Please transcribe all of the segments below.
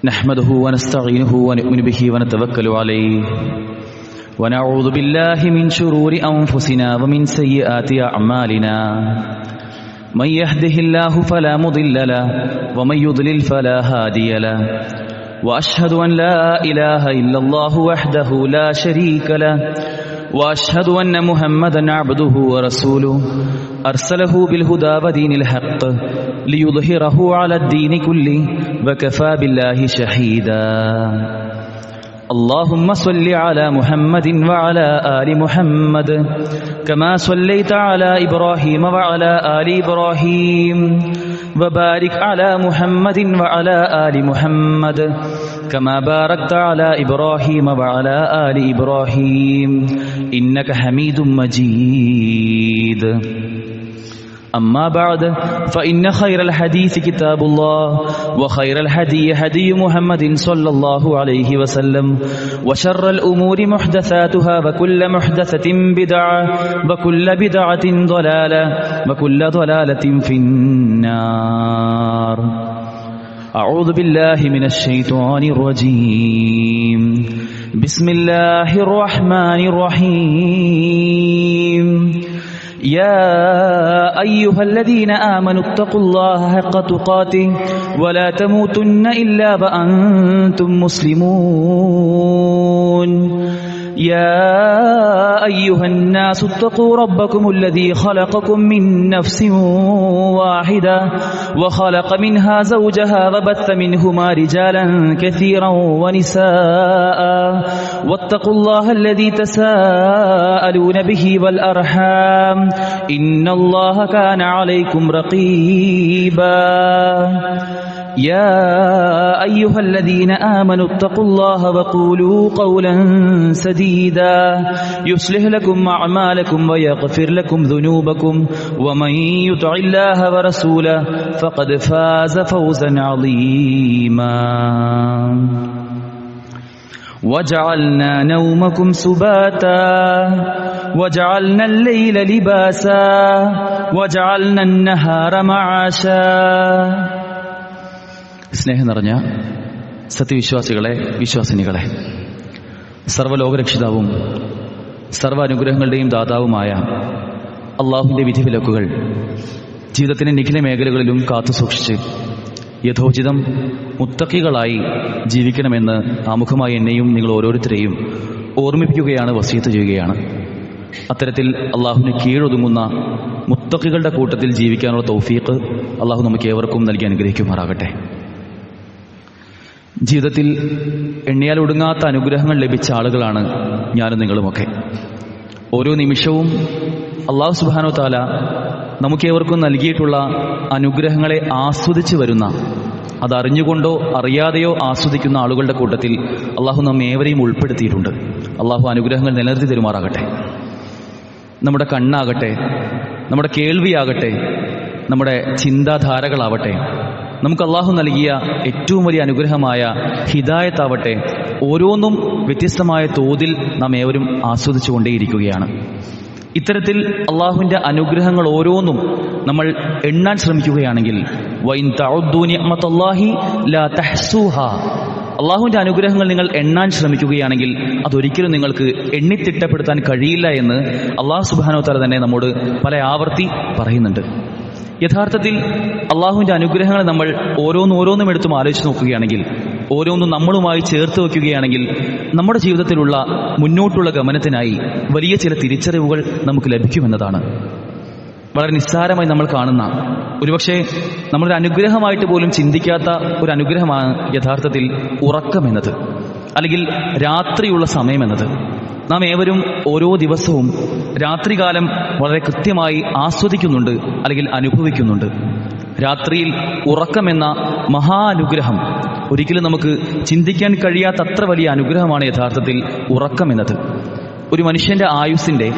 نحمده ونستعينه ونؤمن به ونتوكل عليه ونعوذ بالله من شرور أنفسنا ومن سيئات أعمالنا من يهده الله فلا مضل له ومن يضلل فلا هادي له وأشهد أن لا إله إلا الله وحده لا شريك له وأشهد أن محمدا عبده ورسوله أرسله بالهدى ودين الحق ليظهره على الدين كله وكفى بالله شهيدا اللهم صل على محمد وعلى آل محمد كما صليت على إبراهيم وعلى آل إبراهيم وبارك على محمد وعلى آل محمد كما باركت على إبراهيم وعلى آل إبراهيم إنك حميد مجيد أما بعد فإن خير الحديث كتاب الله وخير الهدي هدي محمد صلى الله عليه وسلم وشر الأمور محدثاتها وكل محدثة بدعة وكل بدعة ضلالة وكل ضلالة في النار أعوذ بالله من الشيطان الرجيم بسم الله الرحمن الرحيم يا أيها الذين آمنوا اتقوا الله حق تقاته ولا تموتن إلا وأنتم مسلمون يا أيها الناس اتقوا ربكم الذي خلقكم من نفس واحدة وخلق منها زوجها وبث منهما رجالا كثيرا ونساء واتقوا الله الذي تساءلون به والأرحام إن الله كان عليكم رقيبا يا أيها الذين آمنوا اتقوا الله وقولوا قولا سديدا يصلح لكم أعمالكم ويغفر لكم ذنوبكم ومن يطع الله ورسوله فقد فاز فوزا عظيما وجعلنا نومكم سباتا وجعلنا الليل لباسا وجعلنا النهار معاشا സ്നേഹം നിറഞ്ഞ സത്യവിശ്വാസികളെ, വിശ്വാസിനികളെ, സർവ്വലോകരക്ഷിതാവും സർവ്വ അനുഗ്രഹങ്ങളുടെയും ദാതാവുമായ അള്ളാഹുവിൻ്റെ വിധിവിലക്കുകൾ ജീവിതത്തിൻ്റെ നിഖില മേഖലകളിലും കാത്തുസൂക്ഷിച്ച് യഥോചിതം മുത്തഖികളായി ജീവിക്കണമെന്ന് ആമുഖമായി എന്നെയും നിങ്ങൾ ഓരോരുത്തരെയും ഓർമ്മിപ്പിക്കുകയാണ്, വസിയത്ത് ചെയ്യുകയാണ്. അത്തരത്തിൽ അള്ളാഹുവിന് കീഴൊതുങ്ങുന്ന മുത്തഖികളുടെ കൂട്ടത്തിൽ ജീവിക്കാനുള്ള തൗഫീഖ് അള്ളാഹു നമുക്ക് ഏവർക്കും നൽകി അനുഗ്രഹിക്കുമാറാകട്ടെ. ജീവിതത്തിൽ എണ്ണിയാൽ ഒടുങ്ങാത്ത അനുഗ്രഹങ്ങൾ ലഭിച്ച ആളുകളാണ് ഞാനും നിങ്ങളുമൊക്കെ. ഓരോ നിമിഷവും അള്ളാഹു സുബ്ഹാനഹു വ തആല നമുക്കേവർക്കും നൽകിയിട്ടുള്ള അനുഗ്രഹങ്ങളെ ആസ്വദിച്ച് വരുന്ന, അതറിഞ്ഞുകൊണ്ടോ അറിയാതെയോ ആസ്വദിക്കുന്ന ആളുകളുടെ കൂട്ടത്തിൽ അള്ളാഹു നമ്മെ ഏവരെയും ഉൾപ്പെടുത്തിയിട്ടുണ്ട്. അള്ളാഹു അനുഗ്രഹങ്ങൾ നിലനിർത്തി തരുമാറാകട്ടെ. നമ്മുടെ കണ്ണാകട്ടെ, നമ്മുടെ കേൾവിയാകട്ടെ, നമ്മുടെ ചിന്താധാരകളാവട്ടെ, നമുക്ക് അള്ളാഹു നൽകിയ ഏറ്റവും വലിയ അനുഗ്രഹമായ ഹിദായത്താവട്ടെ, ഓരോന്നും വ്യത്യസ്തമായ തോതിൽ നാം ഏവരും ആസ്വദിച്ചു കൊണ്ടേയിരിക്കുകയാണ്. ഇത്തരത്തിൽ അള്ളാഹുവിൻ്റെ അനുഗ്രഹങ്ങൾ ഓരോന്നും നമ്മൾ എണ്ണാൻ ശ്രമിക്കുകയാണെങ്കിൽ വഇൻ തഉദ്ദൂ നിഅമത്തല്ലാഹി ലാ തഹ്സൂഹാ, അള്ളാഹുവിൻ്റെ അനുഗ്രഹങ്ങൾ നിങ്ങൾ എണ്ണാൻ ശ്രമിക്കുകയാണെങ്കിൽ അതൊരിക്കലും നിങ്ങൾക്ക് എണ്ണിത്തിട്ടപ്പെടുത്താൻ കഴിയില്ല എന്ന് അള്ളാഹു സുബ്ഹാനഹു വ തആല തന്നെ നമ്മോട് പല ആവർത്തി പറയുന്നുണ്ട്. യഥാർത്ഥത്തിൽ അള്ളാഹുവിൻ്റെ അനുഗ്രഹങ്ങൾ നമ്മൾ ഓരോന്നും എടുത്തും ആലോചിച്ച് നോക്കുകയാണെങ്കിൽ, ഓരോന്നും നമ്മളുമായി ചേർത്ത് വയ്ക്കുകയാണെങ്കിൽ നമ്മുടെ ജീവിതത്തിലുള്ള മുന്നോട്ടുള്ള ഗമനത്തിനായി വലിയ ചില തിരിച്ചറിവുകൾ നമുക്ക് ലഭിക്കുമെന്നതാണ്. വളരെ നിസ്സാരമായി നമ്മൾ കാണുന്ന, ഒരുപക്ഷെ നമ്മളൊരു അനുഗ്രഹമായിട്ട് പോലും ചിന്തിക്കാത്ത ഒരു അനുഗ്രഹമാണ് യഥാർത്ഥത്തിൽ ഉറക്കമെന്നത്, അല്ലെങ്കിൽ രാത്രിയുള്ള സമയമെന്നത്. നാം ഏവരും ഓരോ ദിവസവും രാത്രികാലം വളരെ കൃത്യമായി ആസ്വദിക്കുന്നുണ്ട്, അല്ലെങ്കിൽ അനുഭവിക്കുന്നുണ്ട്. രാത്രിയിൽ ഉറക്കമെന്ന മഹാനുഗ്രഹം ഒരിക്കലും നമുക്ക് ചിന്തിക്കാൻ കഴിയാത്തത്ര വലിയ അനുഗ്രഹമാണ് യഥാർത്ഥത്തിൽ ഉറക്കമെന്നത്. ഒരു മനുഷ്യന്റെ ആയുസ്സിന്റെ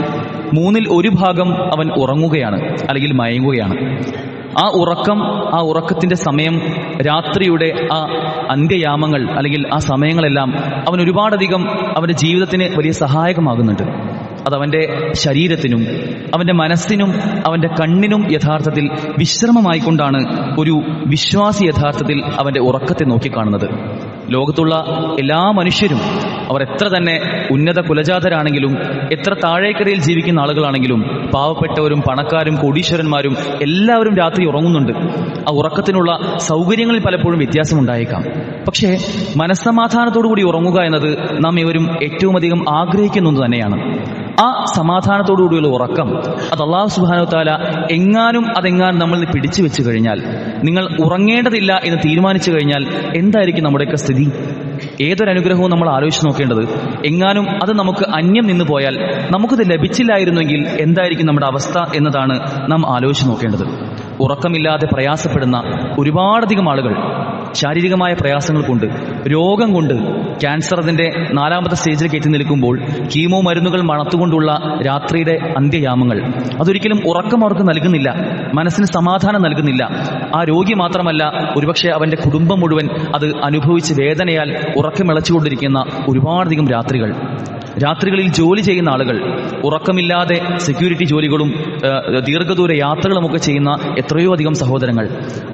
1/3 അവൻ ഉറങ്ങുകയാണ്, അല്ലെങ്കിൽ മയങ്ങുകയാണ്. ആ ഉറക്കത്തിന്റെ സമയം, രാത്രിയുടെ ആ അന്ത്യയാമങ്ങൾ അല്ലെങ്കിൽ ആ സമയങ്ങളെല്ലാം അവൻ ഒരുപാടധികം അവൻ്റെ ജീവിതത്തിന് വലിയ സഹായകമാകുന്നുണ്ട്. അതവൻ്റെ ശരീരത്തിനും അവൻ്റെ മനസ്സിനും അവൻ്റെ കണ്ണിനും യഥാർത്ഥത്തിൽ വിശ്രമമായിക്കൊണ്ടാണ് ഒരു വിശ്വാസി യഥാർത്ഥത്തിൽ അവൻ്റെ ഉറക്കത്തെ നോക്കിക്കാണുന്നത്. ലോകത്തുള്ള എല്ലാ മനുഷ്യരും അവർ എത്ര തന്നെ ഉന്നത കുലജാതരാണെങ്കിലും എത്ര താഴേക്കരയിൽ ജീവിക്കുന്ന ആളുകളാണെങ്കിലും പാവപ്പെട്ടവരും പണക്കാരും കോടീശ്വരന്മാരും എല്ലാവരും രാത്രി ഉറങ്ങുന്നുണ്ട്. ആ ഉറക്കത്തിനുള്ള സൗകര്യങ്ങളിൽ പലപ്പോഴും വ്യത്യാസമുണ്ടായേക്കാം. പക്ഷേ മനസ്സമാധാനത്തോടുകൂടി ഉറങ്ങുക എന്നത് നാം ഇവരും ഏറ്റവും അധികം ആഗ്രഹിക്കുന്നത് തന്നെയാണ്. ആ സമാധാനത്തോടുകൂടിയുള്ള ഉറക്കം അത് അല്ലാഹു സുബ്ഹാനഹു വ തആല എങ്ങാനും നമ്മളിൽ പിടിച്ചു വെച്ചു കഴിഞ്ഞാൽ, നിങ്ങൾ ഉറങ്ങേണ്ടതില്ല എന്ന് തീരുമാനിച്ചു കഴിഞ്ഞാൽ എന്തായിരിക്കും നമ്മുടെയൊക്കെ സ്ഥിതി? ഏതൊരനുഗ്രഹവും നമ്മൾ ആലോചിച്ച് നോക്കേണ്ടത്, എങ്ങാനും അത് നമുക്ക് അന്യം നിന്നു പോയാൽ, നമുക്കത് ലഭിച്ചില്ലായിരുന്നെങ്കിൽ എന്തായിരിക്കും നമ്മുടെ അവസ്ഥ എന്നതാണ് നാം ആലോചിച്ച് നോക്കേണ്ടത്. ഉറക്കമില്ലാതെ പ്രയാസപ്പെടുന്ന ഒരുപാടധികം ആളുകൾ ശാരീരികമായ പ്രയാസങ്ങൾ കൊണ്ട്, രോഗം കൊണ്ട്, ക്യാൻസർ അതിൻ്റെ 4ാമത്തെ സ്റ്റേജിലേക്ക് എത്തി നിൽക്കുമ്പോൾ കീമോ മരുന്നുകൾ മണത്തുകൊണ്ടുള്ള രാത്രിയുടെ അന്ത്യയാമങ്ങൾ അതൊരിക്കലും ഉറക്കം അവർക്ക് നൽകുന്നില്ല, മനസ്സിന് സമാധാനം നൽകുന്നില്ല. ആ രോഗി മാത്രമല്ല, ഒരുപക്ഷെ അവൻ്റെ കുടുംബം മുഴുവൻ അത് അനുഭവിച്ച് വേദനയാൽ ഉറക്കമിളച്ചുകൊണ്ടിരിക്കുന്ന ഒരുപാടധികം രാത്രികളിൽ ജോലി ചെയ്യുന്ന ആളുകൾ, ഉറക്കമില്ലാതെ സെക്യൂരിറ്റി ജോലികളും ദീർഘദൂര യാത്രകളുമൊക്കെ ചെയ്യുന്ന എത്രയോ അധികം സഹോദരങ്ങൾ,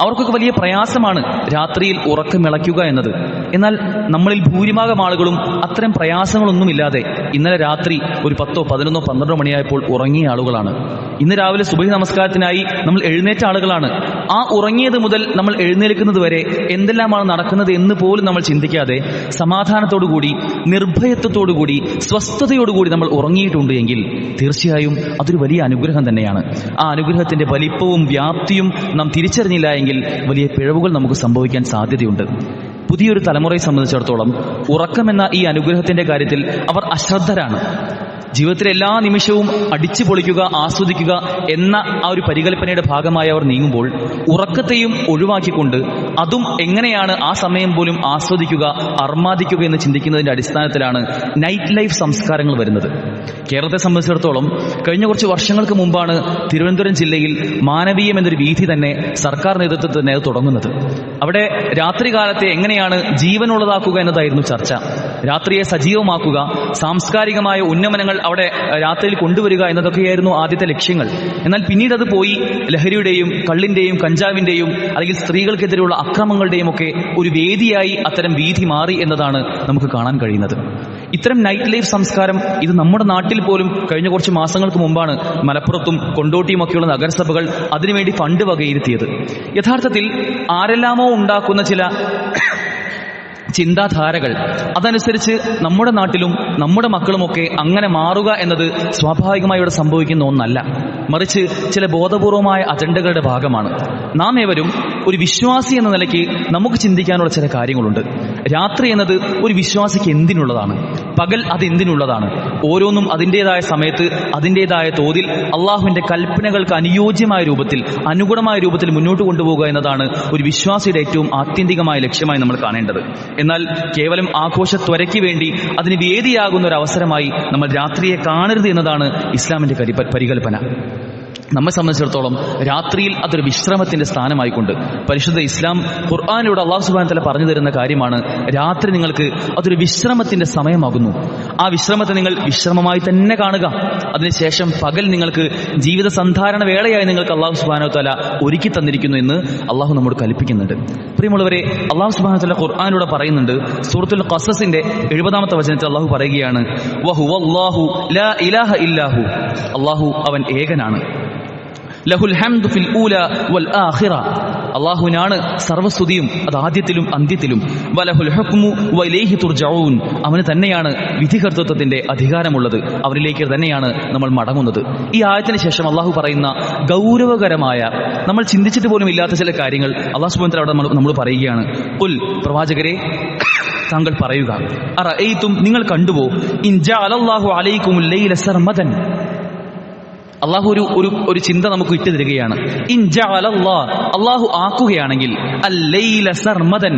അവർക്കൊക്കെ വലിയ പ്രയാസമാണ് രാത്രിയിൽ ഉറക്കമിളയ്ക്കുക എന്നത്. എന്നാൽ നമ്മളിൽ ഭൂരിഭാഗം ആളുകളും അത്തരം പ്രയാസങ്ങളൊന്നുമില്ലാതെ ഇന്നലെ രാത്രി ഒരു 10, 11, 12 മണിയായപ്പോൾ ഉറങ്ങിയ ആളുകളാണ്. ഇന്ന് രാവിലെ സുബഹി നമസ്കാരത്തിനായി നമ്മൾ എഴുന്നേറ്റ ആളുകളാണ്. ആ ഉറങ്ങിയത് മുതൽ നമ്മൾ എഴുന്നേൽക്കുന്നത് വരെ എന്തെല്ലാമാണ് നടക്കുന്നത് എന്ന് പോലും നമ്മൾ ചിന്തിക്കാതെ സമാധാനത്തോടുകൂടി, നിർഭയത്വത്തോടുകൂടി, സ്വസ്ഥതയോടുകൂടി നമ്മൾ ഉറങ്ങിയിട്ടുണ്ട് എങ്കിൽ തീർച്ചയായും അതൊരു വലിയ അനുഗ്രഹം തന്നെയാണ്. ആ അനുഗ്രഹത്തിന്റെ വലിപ്പവും വ്യാപ്തിയും നാം തിരിച്ചറിഞ്ഞില്ല എങ്കിൽ വലിയ പിഴവുകൾ നമുക്ക് സംഭവിക്കാൻ സാധ്യതയുണ്ട്. പുതിയൊരു തലമുറയെ സംബന്ധിച്ചിടത്തോളം ഉറക്കമെന്ന ഈ അനുഗ്രഹത്തിന്റെ കാര്യത്തിൽ അവർ അശ്രദ്ധരാണ്. ജീവിതത്തിലെ എല്ലാ നിമിഷവും അടിച്ചു പൊളിക്കുക, ആസ്വദിക്കുക എന്ന ആ ഒരു പരികൽപ്പനയുടെ ഭാഗമായി അവർ നീങ്ങുമ്പോൾ ഉറക്കത്തെയും ഒഴിവാക്കിക്കൊണ്ട് അതും എങ്ങനെയാണ് ആ സമയം പോലും ആസ്വദിക്കുക, അർമാദിക്കുക എന്ന് ചിന്തിക്കുന്നതിന്റെ അടിസ്ഥാനത്തിലാണ് നൈറ്റ് ലൈഫ് സംസ്കാരങ്ങൾ വരുന്നത്. കേരളത്തെ സംബന്ധിച്ചിടത്തോളം കഴിഞ്ഞ കുറച്ച് വർഷങ്ങൾക്ക് മുമ്പാണ് തിരുവനന്തപുരം ജില്ലയിൽ മാനവീയം എന്നൊരു വീഥി തന്നെ സർക്കാർ നേതൃത്വത്തിൽ തന്നെ തുടങ്ങുന്നത്. അവിടെ രാത്രികാലത്തെ എങ്ങനെയാണ് ജീവനുള്ളതാക്കുക എന്നതായിരുന്നു ചർച്ച. രാത്രിയെ സജീവമാക്കുക, സാംസ്കാരികമായ ഉന്നമനങ്ങൾ അവിടെ രാത്രിയിൽ കൊണ്ടുവരിക എന്നതൊക്കെയായിരുന്നു ആദ്യത്തെ ലക്ഷ്യങ്ങൾ. എന്നാൽ പിന്നീട് അത് പോയി ലഹരിയുടെയും കള്ളിന്റെയും കഞ്ചാവിന്റെയും അല്ലെങ്കിൽ സ്ത്രീകൾക്കെതിരെയുള്ള അക്രമങ്ങളുടെയും ഒക്കെ ഒരു വേദിയായി അത്തരം വീഥി മാറി എന്നതാണ് നമുക്ക് കാണാൻ കഴിയുന്നത്. ഇത്തരം നൈറ്റ് ലൈഫ് സംസ്കാരം ഇത് നമ്മുടെ നാട്ടിൽ പോലും കഴിഞ്ഞ കുറച്ച് മാസങ്ങൾക്ക് മുമ്പാണ് മലപ്പുറത്തും കൊണ്ടോട്ടിയുമൊക്കെയുള്ള നഗരസഭകൾ അതിനുവേണ്ടി ഫണ്ട് വകയിരുത്തിയത്. യഥാർത്ഥത്തിൽ ആരെല്ലാമോ ഉണ്ടാക്കുന്ന ചില ചിന്താധാരകൾ അതനുസരിച്ച് നമ്മുടെ നാട്ടിലും നമ്മുടെ മക്കളുമൊക്കെ അങ്ങനെ മാറുക എന്നത് സ്വാഭാവികമായി ഇവിടെ സംഭവിക്കുന്ന ഒന്നല്ല. മറിച്ച് ചില ബോധപൂർവമായ അജണ്ടകളുടെ ഭാഗമാണ്. നാം ഏവരും ഒരു വിശ്വാസി എന്ന നിലയ്ക്ക് നമുക്ക് ചിന്തിക്കാനുള്ള ചില കാര്യങ്ങളുണ്ട്. രാത്രി എന്നത് ഒരു വിശ്വാസിക്ക് എന്തിനുള്ളതാണ്? പകൽ അതെന്തിനുള്ളതാണ്? ഓരോന്നും അതിൻ്റെതായ സമയത്ത് അതിൻ്റെതായ തോതിൽ അള്ളാഹുവിന്റെ കൽപ്പനകൾക്ക് അനുയോജ്യമായ രൂപത്തിൽ, അനുഗുണമായ രൂപത്തിൽ മുന്നോട്ട് കൊണ്ടുപോകുക എന്നതാണ് ഒരു വിശ്വാസിയുടെ ഏറ്റവും ആത്യന്തികമായ ലക്ഷ്യമായി നമ്മൾ കാണേണ്ടത്. എന്നാൽ കേവലം ആഘോഷത്വരയ്ക്ക് വേണ്ടി അതിന് വേദിയാകുന്ന ഒരു അവസരമായി നമ്മൾ രാത്രിയെ കാണരുത് എന്നതാണ് ഇസ്ലാമിന്റെ പരികൽപ്പന. നമ്മെ സംബന്ധിച്ചിടത്തോളം രാത്രിയിൽ അതൊരു വിശ്രമത്തിന്റെ സ്ഥാനമായിക്കൊണ്ട് പരിശുദ്ധ ഇസ്ലാം ഖുർആനിലൂടെ അല്ലാഹു സുബ്ഹാനഹു വ തആല പറഞ്ഞു തരുന്ന കാര്യമാണ്, രാത്രി നിങ്ങൾക്ക് അതൊരു വിശ്രമത്തിന്റെ സമയമാകുന്നു. ആ വിശ്രമത്തെ നിങ്ങൾ വിശ്രമമായി തന്നെ കാണുക. അതിനുശേഷം പകൽ നിങ്ങൾക്ക് ജീവിത സന്ധാരണ വേളയായി നിങ്ങൾക്ക് അല്ലാഹു സുബ്ഹാനഹു വ തആല ഒരുക്കി തന്നിരിക്കുന്നു എന്ന് അല്ലാഹു നമ്മോട് കൽപ്പിക്കുന്നുണ്ട്. പ്രിയമുള്ളവരെ, അല്ലാഹു സുബ്ഹാനഹു വ തആല ഖുർആനിലൂടെ പറയുന്നുണ്ട്. സൂറത്തുൽ ഖസസിന്റെ 70ാമത്തെ വചനത്തിൽ അല്ലാഹു പറയുകയാണ്, വഹുവല്ലാഹു ലാ ഇലാഹ ഇല്ലാഹു, അല്ലാഹു അവൻ ഏകനാണ്. ലഹുൽ ഹംദു ഫിൽ ഊല വൽ ആഖിറ, അല്ലാഹുവിനാണ് സർവസ്തുതിയും, അത് ആദ്യത്തിലും അന്ത്യത്തിലും. വലഹുൽ ഹുക്മു വഇലൈഹി തുർജഊൻ, അവന് തന്നെയാണ് വിധികർത്തൃത്വത്തിന്റെ അധികാരമുള്ളത്, അവരിലേക്ക് തന്നെയാണ് നമ്മൾ മടങ്ങുന്നത്. ഈ ആയത്തിന് ശേഷം അല്ലാഹു പറയുന്ന ഗൗരവകരമായ, നമ്മൾ ചിന്തിച്ചിട്ട് പോലും ഇല്ലാത്ത ചില കാര്യങ്ങൾ അല്ലാഹു സുബ്ഹാനഹു വ തആല അവിടെ നമ്മൾ പറയുകയാണ്. ഖുൽ, പ്രവാചകരെ താങ്കൾ പറയുക, അറഅയ്തും, നിങ്ങൾ കണ്ടുവോ, ഇൻ ജഅലല്ലാഹു അലൈക്കുമുൽ ലൈല സർമദൻ, അള്ളാഹു ഒരു ചിന്ത നമുക്ക് ഇട്ടു തരികയാണ്. ഇൻ ജഅലല്ലാഹ്, അള്ളാഹു ആക്കുകയാണെങ്കിൽ, അല്ലൈല സർമദൻ,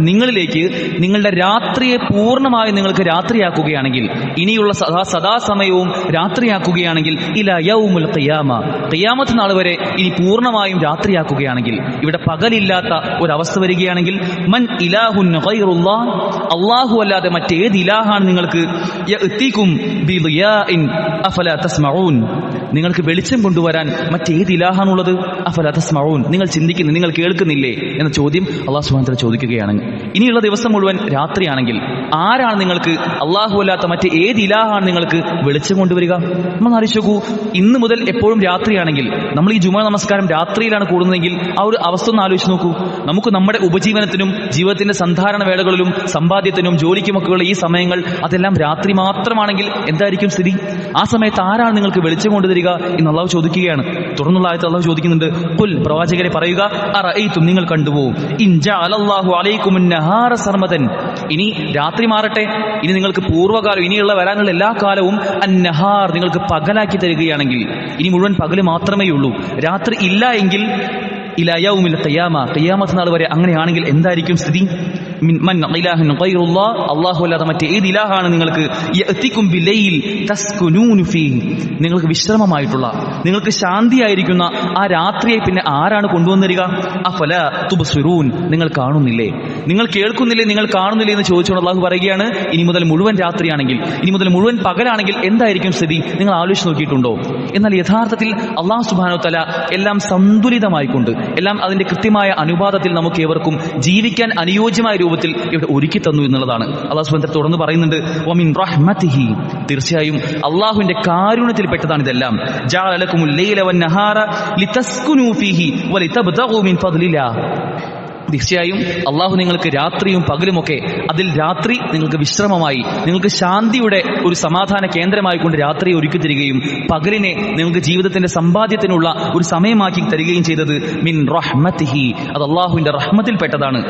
നിങ്ങളിലേക്ക് നിങ്ങളുടെ രാത്രിയെ പൂർണ്ണമായി നിങ്ങൾക്ക് രാത്രിയാക്കുകയാണെങ്കിൽ, ഇനിയുള്ള സദാസമയവും രാത്രിയാക്കുകയാണെങ്കിൽ, ഇലാ യൗമുൽ ഖിയാമ, ഖിയാമത്ത് നാൾ വരെ ഇനി പൂർണ്ണമായും രാത്രിയാക്കുകയാണെങ്കിൽ, ഇവിടെ പകലില്ലാത്ത ഒരവസ്ഥ വരികയാണെങ്കിൽ, മൻ ഇലാഹുൻ ഗൈറുല്ലാഹ്, അള്ളാഹു അല്ലാതെ മറ്റേത് ഇലാഹാണ് നിങ്ങൾക്ക്, യഅ്തികും ബിളിയാഇൻ അഫലാ തസ്മഊൻ, നിങ്ങൾക്ക് വെളിച്ചം കൊണ്ടുവരാൻ മറ്റേത് ഇലാഹാണുള്ളത്? അഫലാ തസ്മഊൻ, നിങ്ങൾ ചിന്തിക്കുന്നു, നിങ്ങൾ കേൾക്കുന്നില്ലേ എന്ന ചോദ്യം അല്ലാഹു സുബ്ഹാനഹു വ തആല ചോദിക്കുകയാണ്. ഇനിയുള്ള ദിവസം മുഴുവൻ രാത്രിയാണെങ്കിൽ ആരാണ് നിങ്ങൾക്ക് അള്ളാഹു അല്ലാത്ത മറ്റ് ഏത് ഇലാഹാണ് നിങ്ങൾക്ക് വെളിച്ചം കൊണ്ടുവരിക? നമ്മൾ ആലോചിച്ച് നോക്കൂ. ഇന്ന് മുതൽ എപ്പോഴും രാത്രിയാണെങ്കിൽ, നമ്മൾ ഈ ജുമാ നമസ്കാരം രാത്രിയിലാണ് കൂടുന്നതെങ്കിൽ ആ ഒരു അവസ്ഥ ഒന്ന് ആലോചിച്ച് നോക്കൂ. നമുക്ക് നമ്മുടെ ഉപജീവനത്തിനും ജീവിതത്തിന്റെ സന്ധാരണ വേളകളിലും സമ്പാദ്യത്തിനും ജോലിക്കുമൊക്കെയുള്ള ഈ സമയങ്ങൾ അതെല്ലാം രാത്രി മാത്രമാണെങ്കിൽ എന്തായിരിക്കും സ്ഥിതി? ആ സമയത്ത് ആരാണ് നിങ്ങൾക്ക് വെളിച്ചം കൊണ്ടുതരിക എന്ന് അള്ളാഹു ചോദിക്കുകയാണ്. തുടർന്നുള്ള ആയത്ത് അള്ളാഹു ചോദിക്കുന്നുണ്ട്, ഖുൽ, പ്രവാചകരെ പറയുക, അറഅയ്തും, നിങ്ങൾ കണ്ടുപോകും, ഇൻ ജഅലല്ലാഹു അലൈക്കുമുൻ നഹാറ സർമദൻ, ഇനി രാത്രി മാറട്ടെ, ഇനി നിങ്ങൾക്ക് പൂർവ്വകാലം ഇനിയുള്ള വരാനുള്ള എല്ലാ കാലവും അന്നഹാർ നിങ്ങൾക്ക് പകലാക്കി തരികയാണെങ്കിൽ, ഇനി മുഴുവൻ പകല് മാത്രമേ ഉള്ളൂ, രാത്രി ഇല്ല എങ്കിൽ ഇലാ യൗമിൽ ഖിയാമ, ഖിയാമത്ത് നാൾ വരെ അങ്ങനെയാണെങ്കിൽ എന്തായിരിക്കും സ്ഥിതി? മൻ ഇലാഹൻ ഗൈറുല്ലാഹ്, അല്ലാഹു അല്ലാതെ മറ്റേ ഏത് ഇലാഹാണ് നിങ്ങൾക്ക് യഅതികും ബിലൈൽ തസ്കുനൂന ഫീഹി, നിങ്ങൾക്ക് വിശ്രമമായിട്ടുള്ള, നിങ്ങൾക്ക് ശാന്തിയായിരിക്കുന്ന ആ രാത്രിയെ പിന്നെ ആരാണ് കൊണ്ടുവന്നിരിക? അഫലാ തുബ്സിറൂൻ, നിങ്ങൾ കാണുന്നില്ലേ, നിങ്ങൾ കേൾക്കുന്നില്ലേ, നിങ്ങൾ കാണുന്നില്ലേ എന്ന് ചോദിച്ചുകൊണ്ട് അല്ലാഹു പറയുകയാണ്, ഇനി മുതൽ മുഴുവൻ രാത്രിയാണെങ്കിൽ, ഇനി മുതൽ മുഴുവൻ പകലാണെങ്കിൽ എന്തായിരിക്കും സ്ഥിതി? നിങ്ങൾ ആലോചിച്ച് നോക്കിയിട്ടുണ്ടോ? എന്നാൽ യഥാർത്ഥത്തിൽ അല്ലാഹു സുബ്ഹാനഹു വ തആല എല്ലാം സന്തുലിതമായിക്കൊണ്ട്, എല്ലാം അതിന്റെ കൃത്യമായ അനുപാതത്തിൽ നമുക്ക് ഏവർക്കും ജീവിക്കാൻ അനുയോജ്യമായ രൂപത്തിൽ ഇവിടെ ഒരുക്കി തന്നു എന്നുള്ളതാണ്. അല്ലാഹു സുബ്ഹാനഹു വ തആല തുടർന്ന് പറയുന്നുണ്ട്, വമിൻ റഹ്മതിഹി, തീർച്ചയായും അല്ലാഹുവിന്റെ കാരുണ്യത്തിൽപ്പെട്ടതാണ് ഇതെല്ലാം. ജഅല ലക്കുമുൽ ലൈല വന്നഹാറ ലിതസ്കുനൂ ഫീഹി വലിതബ്തഗൂ മിൻ ഫദ്ലില്ലാഹ്, തീർച്ചയായും അള്ളാഹു നിങ്ങൾക്ക് രാത്രിയും പകലുമൊക്കെ, അതിൽ രാത്രി നിങ്ങൾക്ക് വിശ്രമമായി, നിങ്ങൾക്ക് ശാന്തിയുടെ ഒരു സമാധാന കേന്ദ്രമായി കൊണ്ട് രാത്രിയെ ഒരുക്കി തരികയും പകലിനെ നിങ്ങൾക്ക് ജീവിതത്തിന്റെ സമ്പാദ്യത്തിനുള്ള ഒരു സമയമാക്കി തരികയും ചെയ്തത് മിൻ റഹ്മതിഹി, അത് അള്ളാഹുവിന്റെ റഹ്മത്തിൽപ്പെട്ടതാണ്.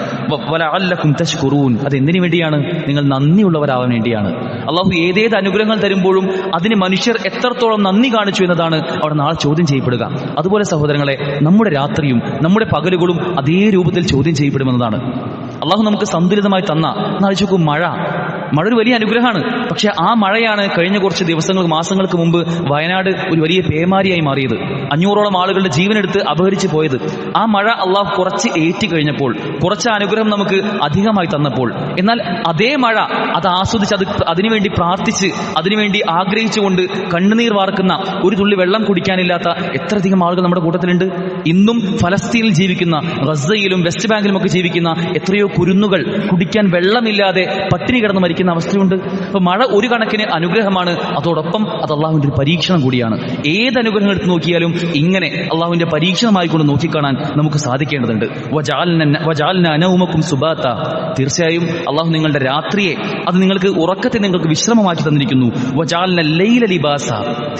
വലഅല്ലകും തശ്കുറൂൻ, അത് എന്തിനു വേണ്ടിയാണ്? നിങ്ങൾ നന്ദിയുള്ളവരാവാൻ വേണ്ടിയാണ്. അള്ളാഹു ഏതേത് അനുഗ്രഹങ്ങൾ തരുമ്പോഴും അതിന് മനുഷ്യർ എത്രത്തോളം നന്ദി കാണിച്ചു എന്നതാണ് അവിടെ നാളെ ചോദ്യം ചെയ്യപ്പെടുക. അതുപോലെ സഹോദരങ്ങളെ, നമ്മുടെ രാത്രിയും നമ്മുടെ പകലുകളും അതേ രൂപത്തിൽ ചോദ്യം ചെയ്യപ്പെടുമെന്നതാണ്. അള്ളാഹു നമുക്ക് സന്തുലിതമായി തന്ന, എന്നാലോചിക്കൂ, മഴ ഒരു വലിയ അനുഗ്രഹമാണ്. പക്ഷെ ആ മഴയാണ് കഴിഞ്ഞ കുറച്ച് മാസങ്ങൾക്ക് മുമ്പ് വയനാട് ഒരു വലിയ പേമാരിയായി മാറിയത്. 500ഓളം ആളുകളുടെ ജീവനെടുത്ത് അപഹരിച്ചു പോയത്. ആ മഴ അള്ളാഹു കുറച്ച് ഏറ്റി കഴിഞ്ഞപ്പോൾ, കുറച്ച് അനുഗ്രഹം നമുക്ക് അധികമായി തന്നപ്പോൾ, എന്നാൽ അതേ മഴ അത് ആസ്വദിച്ച്, അതിനുവേണ്ടി പ്രാർത്ഥിച്ച്, അതിനുവേണ്ടി ആഗ്രഹിച്ചുകൊണ്ട് കണ്ണുനീർ വാർക്കുന്ന, ഒരു തുള്ളി വെള്ളം കുടിക്കാനില്ലാത്ത എത്രയധികം ആളുകൾ നമ്മുടെ കൂട്ടത്തിലുണ്ട്. ഇന്നും ഫലസ്തീനിൽ ജീവിക്കുന്ന, ഗസയിലും വെസ്റ്റ് ബാങ്കിലും ഒക്കെ ജീവിക്കുന്ന എത്രയോ കുരുന്നുകൾ കുടിക്കാൻ വെള്ളമില്ലാതെ പട്ടിണി കിടന്ന് മരിക്കുന്ന അവസ്ഥയുണ്ട്. അപ്പൊ മഴ ഒരു കണക്കിന് അനുഗ്രഹമാണ്, അതോടൊപ്പം അത് അള്ളാഹുവിന്റെ ഒരു പരീക്ഷണം കൂടിയാണ്. ഏത് അനുഗ്രഹങ്ങൾ എടുത്ത് നോക്കിയാലും ഇങ്ങനെ അള്ളാഹുവിന്റെ പരീക്ഷണമായി കൊണ്ട് നോക്കിക്കാണാൻ നമുക്ക് സാധിക്കേണ്ടതുണ്ട്. വജഅൽനാ നൗമക്കും സുബാത, തീർച്ചയായും അള്ളാഹു നിങ്ങളുടെ രാത്രിയെ, അത് നിങ്ങൾക്ക് ഉറക്കത്തെ നിങ്ങൾക്ക് വിശ്രമമാക്കി തന്നിരിക്കുന്നു. വജഅൽന ലൈല ലിബാസ,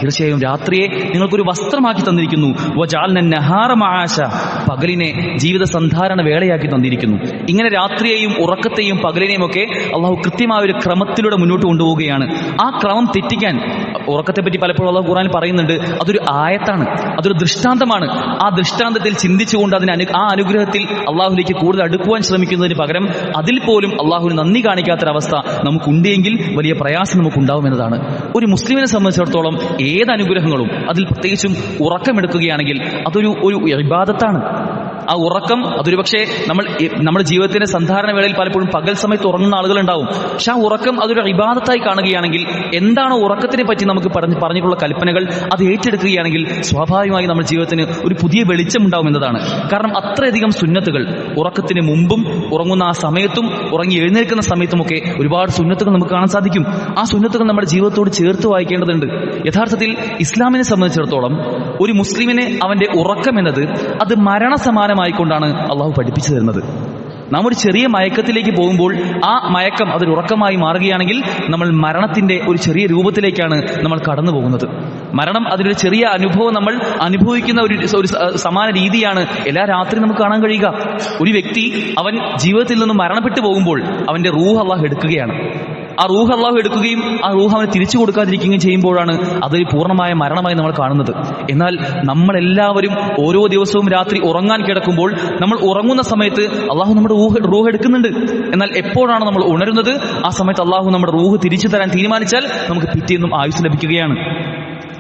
തീർച്ചയായും രാത്രിയെ നിങ്ങൾക്കൊരു വസ്ത്രമാക്കി തന്നിരിക്കുന്നു. വജഅൽന നഹാറ മആശ, പകലിനെ ജീവിത സന്ധാരണ വേളയാക്കി തന്നിരിക്കുന്നു. ഇങ്ങനെ രാത്രിയെയും ഉറക്കത്തെയും പകലിനെയും ഒക്കെ അള്ളാഹു കൃത്യമായ ഒരു ക്രമത്തിലൂടെ മുന്നോട്ട് കൊണ്ടുപോവുകയാണ്. ആ ക്രമം തെറ്റിക്കാൻ, ഉറക്കത്തെ പറ്റി പലപ്പോഴും അള്ളാഹു ഖുർആനിൽ പറയുന്നുണ്ട്, അതൊരു ആയത്താണ്, അതൊരു ദൃഷ്ടാന്തമാണ്. ആ ദൃഷ്ടാന്തത്തിൽ ചിന്തിച്ചുകൊണ്ട് ആ അനുഗ്രഹത്തിൽ അള്ളാഹുലേക്ക് കൂടുതൽ അടുക്കുവാൻ ശ്രമിക്കുന്നതിന് പകരം അതിൽ പോലും അള്ളാഹുവിന് നന്ദി കാണിക്കാത്തൊരവസ്ഥ നമുക്കുണ്ടെങ്കിൽ വലിയ പ്രയാസം നമുക്കുണ്ടാവുമെന്നതാണ്. ഒരു മുസ്ലിമിനെ സംബന്ധിച്ചിടത്തോളം ഏത് അനുഗ്രഹങ്ങളും, അതിൽ പ്രത്യേകിച്ചും ഉറക്കമെടുക്കുകയാണെങ്കിൽ അതൊരു ഇബാദത്താണ്. ആ ഉറക്കം അതൊരു പക്ഷേ നമ്മുടെ ജീവിതത്തിന്റെ സന്ധാരണ വേളയിൽ പലപ്പോഴും പകൽ സമയത്ത് ഉറങ്ങുന്ന ആളുകളുണ്ടാവും. പക്ഷെ ആ ഉറക്കം അതൊരു ഇബാദത്തായി കാണുകയാണെങ്കിൽ, എന്താണോ ഉറക്കത്തിനെ പറ്റി നമുക്ക് പറഞ്ഞിട്ടുള്ള കൽപ്പനകൾ അത് ഏറ്റെടുക്കുകയാണെങ്കിൽ സ്വാഭാവികമായി നമ്മുടെ ജീവിതത്തിന് ഒരു പുതിയ വെളിച്ചം ഉണ്ടാവും എന്നതാണ്. കാരണം അത്രയധികം സുന്നത്തുകൾ ഉറക്കത്തിന് മുമ്പും ഉറങ്ങുന്ന ആ സമയത്തും ഉറങ്ങി എഴുന്നേൽക്കുന്ന സമയത്തുമൊക്കെ ഒരുപാട് സുന്നത്തുകൾ നമുക്ക് കാണാൻ സാധിക്കും. ആ സുന്നത്തുകൾ നമ്മുടെ ജീവിതത്തോട് ചേർത്ത് വായിക്കേണ്ടതുണ്ട്. യഥാർത്ഥത്തിൽ ഇസ്ലാമിനെ സംബന്ധിച്ചിടത്തോളം ഒരു മുസ്ലിമിനെ അവന്റെ ഉറക്കം എന്നത് അത് മരണസമാനമായിക്കൊണ്ടാണ് അള്ളാഹു പഠിപ്പിച്ചു തരുന്നത്. നാം ഒരു ചെറിയ മയക്കത്തിലേക്ക് പോകുമ്പോൾ ആ മയക്കം അതൊരു ഉറക്കമായി മാറുകയാണെങ്കിൽ നമ്മൾ മരണത്തിന്റെ ഒരു ചെറിയ രൂപത്തിലേക്കാണ് നമ്മൾ കടന്നു പോകുന്നത്. മരണം അതിലൊരു ചെറിയ അനുഭവം നമ്മൾ അനുഭവിക്കുന്ന ഒരു സമാന രീതിയാണ് എല്ലാ രാത്രി നമുക്ക് കാണാൻ കഴിയുക. ഒരു വ്യക്തി അവൻ ജീവിതത്തിൽ നിന്ന് മരണപ്പെട്ടു പോകുമ്പോൾ അവന്റെ റൂഹ് അള്ളാഹു എടുക്കുകയാണ്. ആ റൂഹ് അള്ളാഹു എടുക്കുകയും ആ റൂഹ് അവന് തിരിച്ചു കൊടുക്കാതിരിക്കുകയും ചെയ്യുമ്പോഴാണ് അതൊരു പൂർണ്ണമായ മരണമായി നമ്മൾ കാണുന്നത്. എന്നാൽ നമ്മളെല്ലാവരും ഓരോ ദിവസവും രാത്രി ഉറങ്ങാൻ കിടക്കുമ്പോൾ നമ്മൾ ഉറങ്ങുന്ന സമയത്ത് അള്ളാഹു നമ്മുടെ റൂഹ് എടുക്കുന്നുണ്ട്. എന്നാൽ എപ്പോഴാണ് നമ്മൾ ഉണരുന്നത്, ആ സമയത്ത് അള്ളാഹു നമ്മുടെ റൂഹ് തിരിച്ചു തരാൻ തീരുമാനിച്ചാൽ നമുക്ക് പിറ്റേന്നും ആയുസ് ലഭിക്കുകയാണ്.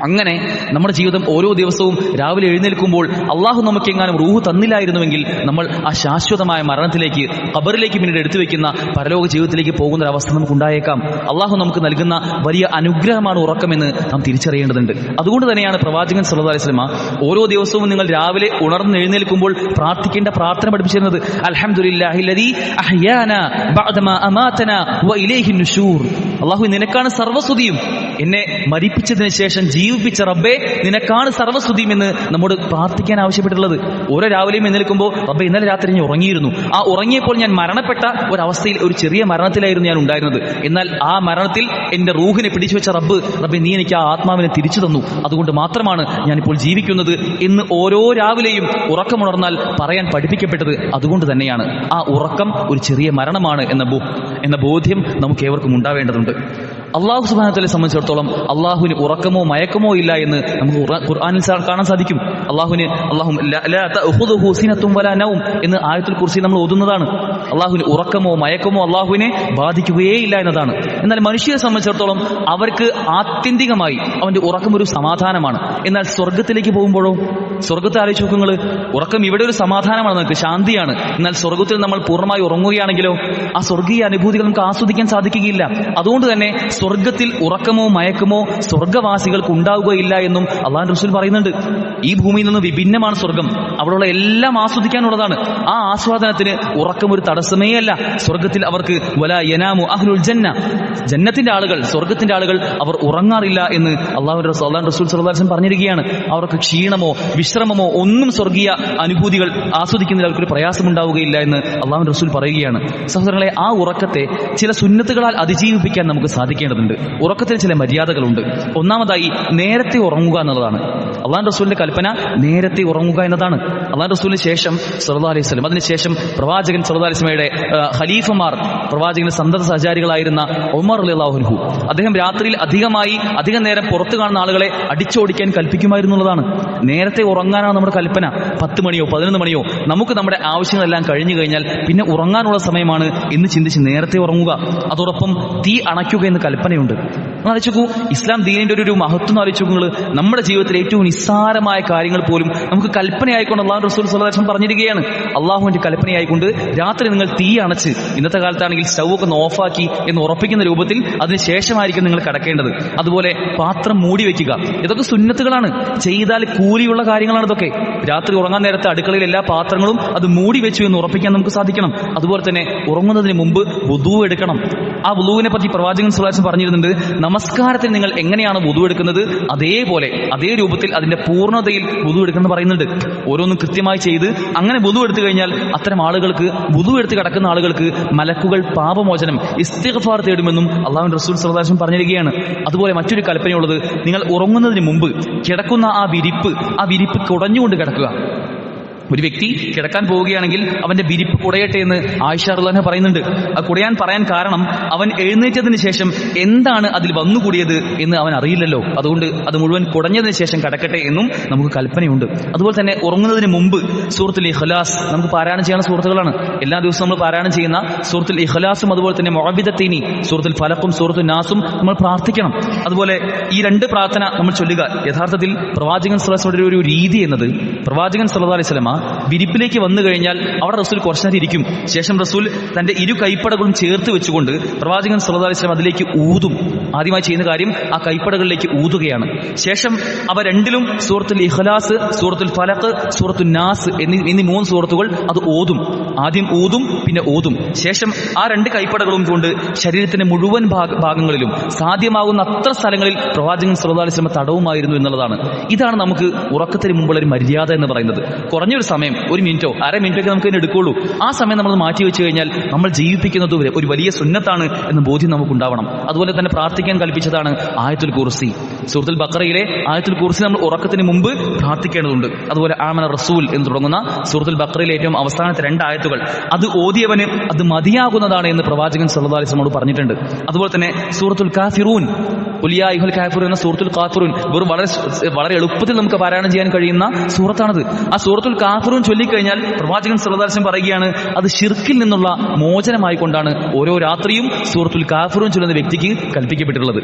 അങ്ങനെ നമ്മുടെ ജീവിതം ഓരോ ദിവസവും രാവിലെ എഴുന്നേൽക്കുമ്പോൾ അള്ളാഹു നമുക്ക് എങ്ങാനും റൂഹ് തന്നില്ലായിരുന്നുവെങ്കിൽ നമ്മൾ ആ ശാശ്വതമായ മരണത്തിലേക്ക്, ഖബറിലേക്ക് പിന്നീട് എടുത്തു വെക്കുന്ന പരലോക ജീവിതത്തിലേക്ക് പോകുന്ന ഒരു അവസ്ഥ നമുക്ക് ഉണ്ടായേക്കാം. അള്ളാഹു നമുക്ക് നൽകുന്ന വലിയ അനുഗ്രഹമാണ് ഉറക്കമെന്ന് നാം തിരിച്ചറിയേണ്ടതുണ്ട്. അതുകൊണ്ട് തന്നെയാണ് പ്രവാചകൻ സല്ലല്ലാഹു അലൈഹി വസല്ലം ഓരോ ദിവസവും നിങ്ങൾ രാവിലെ ഉണർന്ന് എഴുന്നേൽക്കുമ്പോൾ പ്രാർത്ഥിക്കേണ്ട പ്രാർത്ഥന പഠിപ്പിച്ചിരുന്നത് അൽഹംദുലില്ലാഹില്ലദീ അഹ്യാനാ ബഅദമാ അമാതനാ വഇലൈഹി നുശൂർ. അള്ളാഹു നിനക്കാണ് സർവ്വസ്തുതിയും, എന്നെ മരിപ്പിച്ചതിന് ശേഷം ജീവിപ്പിച്ച റബ്ബേ നിനക്കാണ് സർവ്വസ്തുതിയും എന്ന് നമ്മോട് പ്രാർത്ഥിക്കാൻ ആവശ്യപ്പെട്ടുള്ളത്. ഓരോ രാവിലെയും എഴുന്നേൽക്കുമ്പോൾ റബ്ബേ ഇന്നലെ രാത്രി ഞാൻ ഉറങ്ങിയിരുന്നു, ആ ഉറങ്ങിയപ്പോൾ ഞാൻ മരണപ്പെട്ട ഒരവസ്ഥയിൽ, ഒരു ചെറിയ മരണത്തിലായിരുന്നു ഞാൻ ഉണ്ടായിരുന്നത്. എന്നാൽ ആ മരണത്തിൽ എന്റെ റൂഹിനെ പിടിച്ചു വെച്ച റബ്ബേ നീ എനിക്ക് ആ ആത്മാവിനെ തിരിച്ചു തന്നു, അതുകൊണ്ട് മാത്രമാണ് ഞാനിപ്പോൾ ജീവിക്കുന്നത് എന്ന് ഓരോ രാവിലെയും ഉറക്കമുണർന്നാൽ പറയാൻ പഠിപ്പിക്കപ്പെട്ടത് അതുകൊണ്ട് തന്നെയാണ്. ആ ഉറക്കം ഒരു ചെറിയ മരണമാണ് എന്ന ബോധ്യം നമുക്ക് ഏവർക്കും ഉണ്ടാവേണ്ടതുണ്ട്. അള്ളാഹു സുബ്ഹാനഹു വ തആലയെ സംബന്ധിച്ചിടത്തോളം അള്ളാഹുവിന് ഉറക്കമോ മയക്കമോ ഇല്ല എന്ന് നമുക്ക് ഖുർആനിൽ കാണാൻ സാധിക്കും. എന്ന് ആയത്തുൽ കുർസി നമ്മൾ ഓതുന്നതാണ്. അള്ളാഹുവിന് ഉറക്കമോ മയക്കമോ അള്ളാഹുവിനെ ബാധിക്കുകയേ ഇല്ല എന്നതാണ്. എന്നാൽ മനുഷ്യരെ സംബന്ധിച്ചിടത്തോളം അവർക്ക് ആത്യന്തികമായി അവന്റെ ഉറക്കം ഒരു സമാധാനമാണ്. എന്നാൽ സ്വർഗത്തിലേക്ക് പോകുമ്പോഴോ, സ്വർഗത്തെ ആലോചിച്ച് നോക്കുങ്ങൾ, ഉറക്കം ഇവിടെ ഒരു സമാധാനമാണ്, നമുക്ക് ശാന്തിയാണ്. എന്നാൽ സ്വർഗത്തിൽ നമ്മൾ പൂർണ്ണമായി ഉറങ്ങുകയാണെങ്കിലോ ആ സ്വർഗീയ അനുഭൂതികൾ നമുക്ക് ആസ്വദിക്കാൻ സാധിക്കുകയില്ല. അതുകൊണ്ട് തന്നെ സ്വർഗത്തിൽ ഉറക്കമോ മയക്കമോ സ്വർഗവാസികൾക്ക് ഉണ്ടാവുകയില്ല എന്നും അള്ളാഹു റസൂൽ പറയുന്നുണ്ട്. ഈ ഭൂമിയിൽ നിന്ന് വിഭിന്നമാണ് സ്വർഗം, അവിടെയുള്ള എല്ലാം ആസ്വദിക്കാനുള്ളതാണ്. ആ ആസ്വാദനത്തിന് ഉറക്കം ഒരു തടസ്സമേ അല്ല. സ്വർഗത്തിൽ അവർക്ക് വലാ യനാമു അഹ്ലുൽ ജന്ന, ജന്നത്തിന്റെ ആളുകൾ, സ്വർഗത്തിന്റെ ആളുകൾ അവർ ഉറങ്ങാറില്ല എന്ന് അള്ളാഹു റസൂൽ സല്ലല്ലാഹു അലൈഹി വസല്ലം പറഞ്ഞിരിക്കുകയാണ്. അവർക്ക് ക്ഷീണമോ വിശ്രമമോ ഒന്നും സ്വർഗീയ അനുഭൂതികൾ ആസ്വദിക്കുന്നതിൽ അവർക്കൊരു പ്രയാസമുണ്ടാവുകയില്ല എന്ന് അള്ളാഹു റസൂൽ പറയുകയാണ്. സഹോദരങ്ങളെ, ആ ഉറക്കത്തെ ചില സുന്നത്തുകളാൽ അതിജീവിപ്പിക്കാൻ നമുക്ക് സാധിക്കേണ്ടതുണ്ട്. ഉറക്കത്തിന് ചില മര്യാദകളുണ്ട്. ഒന്നാമതായി നേരത്തെ ഉറങ്ങുക എന്നുള്ളതാണ്. അള്ളാഹു റസൂലിന്റെ കൽപ്പന നേരത്തെ ഉറങ്ങുക എന്നതാണ്. അള്ളാഹു റസൂലിന് ശേഷം സല്ലല്ലാഹു അലൈഹി വസല്ലം, അതിനുശേഷം പ്രവാചകൻ സല്ലല്ലാഹു അലൈഹി വസല്ലമയുടെ ഖലീഫമാർ, പ്രവാചകന്റെ സന്തത സഹചാരികളായിരുന്ന ഉമർ റളിയല്ലാഹു അൻഹു, അദ്ദേഹം രാത്രിയിൽ അധികം നേരം പുറത്തു കാണുന്ന ആളുകളെ അടിച്ചോടിക്കാൻ കൽപ്പിക്കുമായിരുന്നുള്ളതാണ്. നേരത്തെ ഉറങ്ങാനാണ് നമ്മുടെ കൽപ്പന. 10 മണിയോ 11 മണിയോ നമുക്ക് നമ്മുടെ ആവശ്യങ്ങളെല്ലാം കഴിഞ്ഞു കഴിഞ്ഞാൽ പിന്നെ ഉറങ്ങാനുള്ള സമയമാണ് എന്ന് ചിന്തിച്ച് നേരത്തെ ഉറങ്ങുക. അതോടൊപ്പം തീ അണയ്ക്കുക എന്ന് കൽപ്പനയുണ്ട്. ആലോചിക്കൂ, ഇസ്ലാം ദീനിന്റെ ഒരു മഹത്വം ആലോചിക്കുക. നമ്മുടെ ജീവിതത്തിൽ ഏറ്റവും നിസ്സാരമായ കാര്യങ്ങൾ പോലും നമുക്ക് കൽപ്പനയായിക്കൊണ്ട് അള്ളാഹു റസൂൽ സല്ലല്ലാഹു അലൈഹി വസല്ലം പറഞ്ഞിരിക്കുകയാണ്. അള്ളാഹുവിന്റെ കൽപ്പനയായിക്കൊണ്ട് രാത്രി നിങ്ങൾ തീ അണച്ച്, ഇന്നത്തെ കാലത്താണെങ്കിൽ സ്റ്റൗ ഒക്കെ ഒന്ന് ഓഫാക്കി എന്ന് ഉറപ്പിക്കുന്ന രൂപത്തിൽ അതിനുശേഷമായിരിക്കും നിങ്ങൾ കിടക്കേണ്ടത്. അതുപോലെ പാത്രം മൂടി വെക്കുക. ഇതൊക്കെ സുന്നത്തുകളാണ്, ചെയ്താൽ കൂലിയുള്ള കാര്യങ്ങളാണ് ഇതൊക്കെ. രാത്രി ഉറങ്ങാൻ നേരത്തെ അടുക്കളയിൽ എല്ലാ പാത്രങ്ങളും അത് മൂടി വെച്ചു എന്ന് ഉറപ്പിക്കാൻ നമുക്ക് സാധിക്കണം. അതുപോലെ തന്നെ ഉറങ്ങുന്നതിന് മുമ്പ് വുദൂ എടുക്കണം. ആ വുദൂവിനെ പറ്റി പ്രവാചകൻ സല്ലല്ലാഹു അലൈഹി വസല്ലം പറഞ്ഞിരുന്നുണ്ട്, നമസ്കാരത്തിൽ നിങ്ങൾ എങ്ങനെയാണ് വുദൂ എടുക്കുന്നത് അതേപോലെ അതേ രൂപത്തിൽ അതിന്റെ പൂർണ്ണതയിൽ വുദൂ എടുക്കണം പറയുന്നുണ്ട്. ഓരോന്നും കൃത്യമായി ചെയ്ത് അങ്ങനെ വുദൂ എടുത്തു കഴിഞ്ഞാൽ അത്തരം ആളുകൾക്ക്, വുദൂ എടുത്ത് കിടക്കുന്ന ആളുകൾക്ക് മലക്കുകൾ പാപമോചനം, ഇസ്തിഗ്ഫാർ തേടുമെന്നും അള്ളാഹു റസൂൽ സല്ലല്ലാഹു അലൈഹി വസല്ലം പറഞ്ഞിരിക്കുകയാണ്. അതുപോലെ മറ്റൊരു കൽപ്പനയുള്ളത്, നിങ്ങൾ ഉറങ്ങുന്നതിന് മുമ്പ് കിടക്കുന്ന ആ വിരിപ്പ് കുടഞ്ഞുകൊണ്ട് കിടക്കുക. ഒരു വ്യക്തി കിടക്കാൻ പോവുകയാണെങ്കിൽ അവന്റെ വിരിപ്പ് കുടയട്ടെ എന്ന് ആയിഷ റളിയല്ലാഹു അൻഹ പറയുന്നുണ്ട്. അത് കുടയാൻ പറയാൻ കാരണം അവൻ എഴുന്നേറ്റതിന് ശേഷം എന്താണ് അതിൽ വന്നുകൂടിയത് എന്ന് അവൻ അറിയില്ലല്ലോ. അതുകൊണ്ട് അത് മുഴുവൻ കുടഞ്ഞതിന് ശേഷം കിടക്കട്ടെ എന്നും നമുക്ക് കൽപ്പനയുണ്ട്. അതുപോലെ തന്നെ ഉറങ്ങുന്നതിന് മുമ്പ് സൂറത്തുൽ ഇഖ്ലാസ് നമുക്ക് പാരായണം ചെയ്യുന്ന സൂറത്തുകളാണ്. എല്ലാ ദിവസവും നമ്മൾ പാരായണം ചെയ്യുന്ന സൂറത്തുൽ ഇഖ്ലാസും അതുപോലെ തന്നെ മുഅവ്വിദത്തൈനി, സൂറത്തുൽ ഫലഖും സൂറത്തുൽ നാസും നമ്മൾ പ്രാർത്ഥിക്കണം. അതുപോലെ ഈ 2 പ്രാർത്ഥന നമ്മൾ ചൊല്ലുക. യഥാർത്ഥത്തിൽ പ്രവാചകൻ സല്ലല്ലാഹു അലൈഹി വസല്ലം ഒരു രീതി എന്നത്, പ്രവാചകൻ സല്ലല്ലാഹു അലൈഹി വസല്ലം വിരിപ്പിലേക്ക് വന്നു കഴിഞ്ഞാൽ അവിടെ റസൂൽ കുറച്ചു നേരം ഇരിക്കും. ശേഷം റസൂൽ തന്റെ ഇരു കൈപ്പടകളും ചേർത്ത് വെച്ചുകൊണ്ട് പ്രവാചകൻ സല്ലല്ലാഹു അലൈഹി വസല്ലം അതിലേക്ക് ഊതും. ആദ്യമായി ചെയ്യുന്ന കാര്യം ആ കൈപ്പടകളിലേക്ക് ഊതുകയാണ്. ശേഷം അവ രണ്ടിലും സൂറത്തുൽ ഇഖ്ലാസ്, സൂറത്തുൽ ഫലഖ്, സൂറത്തുൽ നാസ് എന്നീ 3 സൂറത്തുകൾ അത് ഓതും. ആദ്യം ഊതും, പിന്നെ ഓതും. ശേഷം ആ 2 കൈപ്പടകളും കൊണ്ട് ശരീരത്തിന്റെ മുഴുവൻ ഭാഗങ്ങളിലും സാധ്യമാകുന്ന അത്ര സ്ഥലങ്ങളിൽ പ്രവാചകൻ സല്ലല്ലാഹു അലൈഹി വസല്ലം തടവുമായിരുന്നു എന്നുള്ളതാണ്. ഇതാണ് നമുക്ക് ഉറക്കത്തിന് മുമ്പുള്ള ഒരു മര്യാദ എന്ന് പറയുന്നത്. കുറഞ്ഞൊരു സമയം, 1 മിനിറ്റോ അര മിനിറ്റോ ഒക്കെ നമുക്ക് എടുക്കുള്ളൂ. ആ സമയം നമ്മൾ മാറ്റി വെച്ച് കഴിഞ്ഞാൽ നമ്മൾ ജീവിപ്പിക്കുന്നത് ഒരു വലിയ സുന്നത്താണ് എന്ന ബോധ്യം നമുക്കുണ്ടാവണം. അതുപോലെ തന്നെ പ്രാർത്ഥിക്കാൻ കൽപ്പിച്ചതാണ് ആയത്തുൽ കുർസി. സൂറത്തുൽ ബഖറയിലെ ആയത്തുൽ കുർസി നമ്മൾ ഉറക്കത്തിന് മുമ്പ് പ്രാർത്ഥിക്കേണ്ടതുണ്ട്. അതുപോലെ ആമന റസൂൽ എന്ന് തുടങ്ങുന്ന സൂറത്തുൽ ബഖറയിലെ ഏറ്റവും അവസാനത്തെ 2 ആയത്തുകൾ അത് ഓതിയവന് അത് മതിയാകുന്നതാണ് എന്ന് പ്രവാചകൻ സല്ലല്ലാഹു അലൈഹി വസല്ലം പറഞ്ഞിട്ടുണ്ട്. അതുപോലെ തന്നെ സൂറത്തുൽ കാഫിറൂൻ, ഖുൽ യാ അയ്യുഹൽ കാഫിറൂൻ എന്ന സൂറത്തുൽ കാഫിറൂൻ വളരെ എളുപ്പത്തിൽ നമുക്ക് പാരായണം ചെയ്യാൻ കഴിയുന്ന സൂറത്താണത്. ആ സൂറത്തുൽ കാഫിറൂൻ ചൊല്ലിക്കഴിഞ്ഞാൽ പ്രവാചകൻ സല്ലല്ലാഹു അലൈഹി വസല്ലം പറയുകയാണ് അത് ശിർക്കിൽ നിന്നുള്ള മോചനമായി കൊണ്ടാണ് ഓരോ രാത്രിയും സൂറത്തുൽ കാഫിറൂൻ ചൊല്ലുന്ന വ്യക്തിക്ക് കൽപ്പിക്കപ്പെട്ടിട്ടുള്ളത്.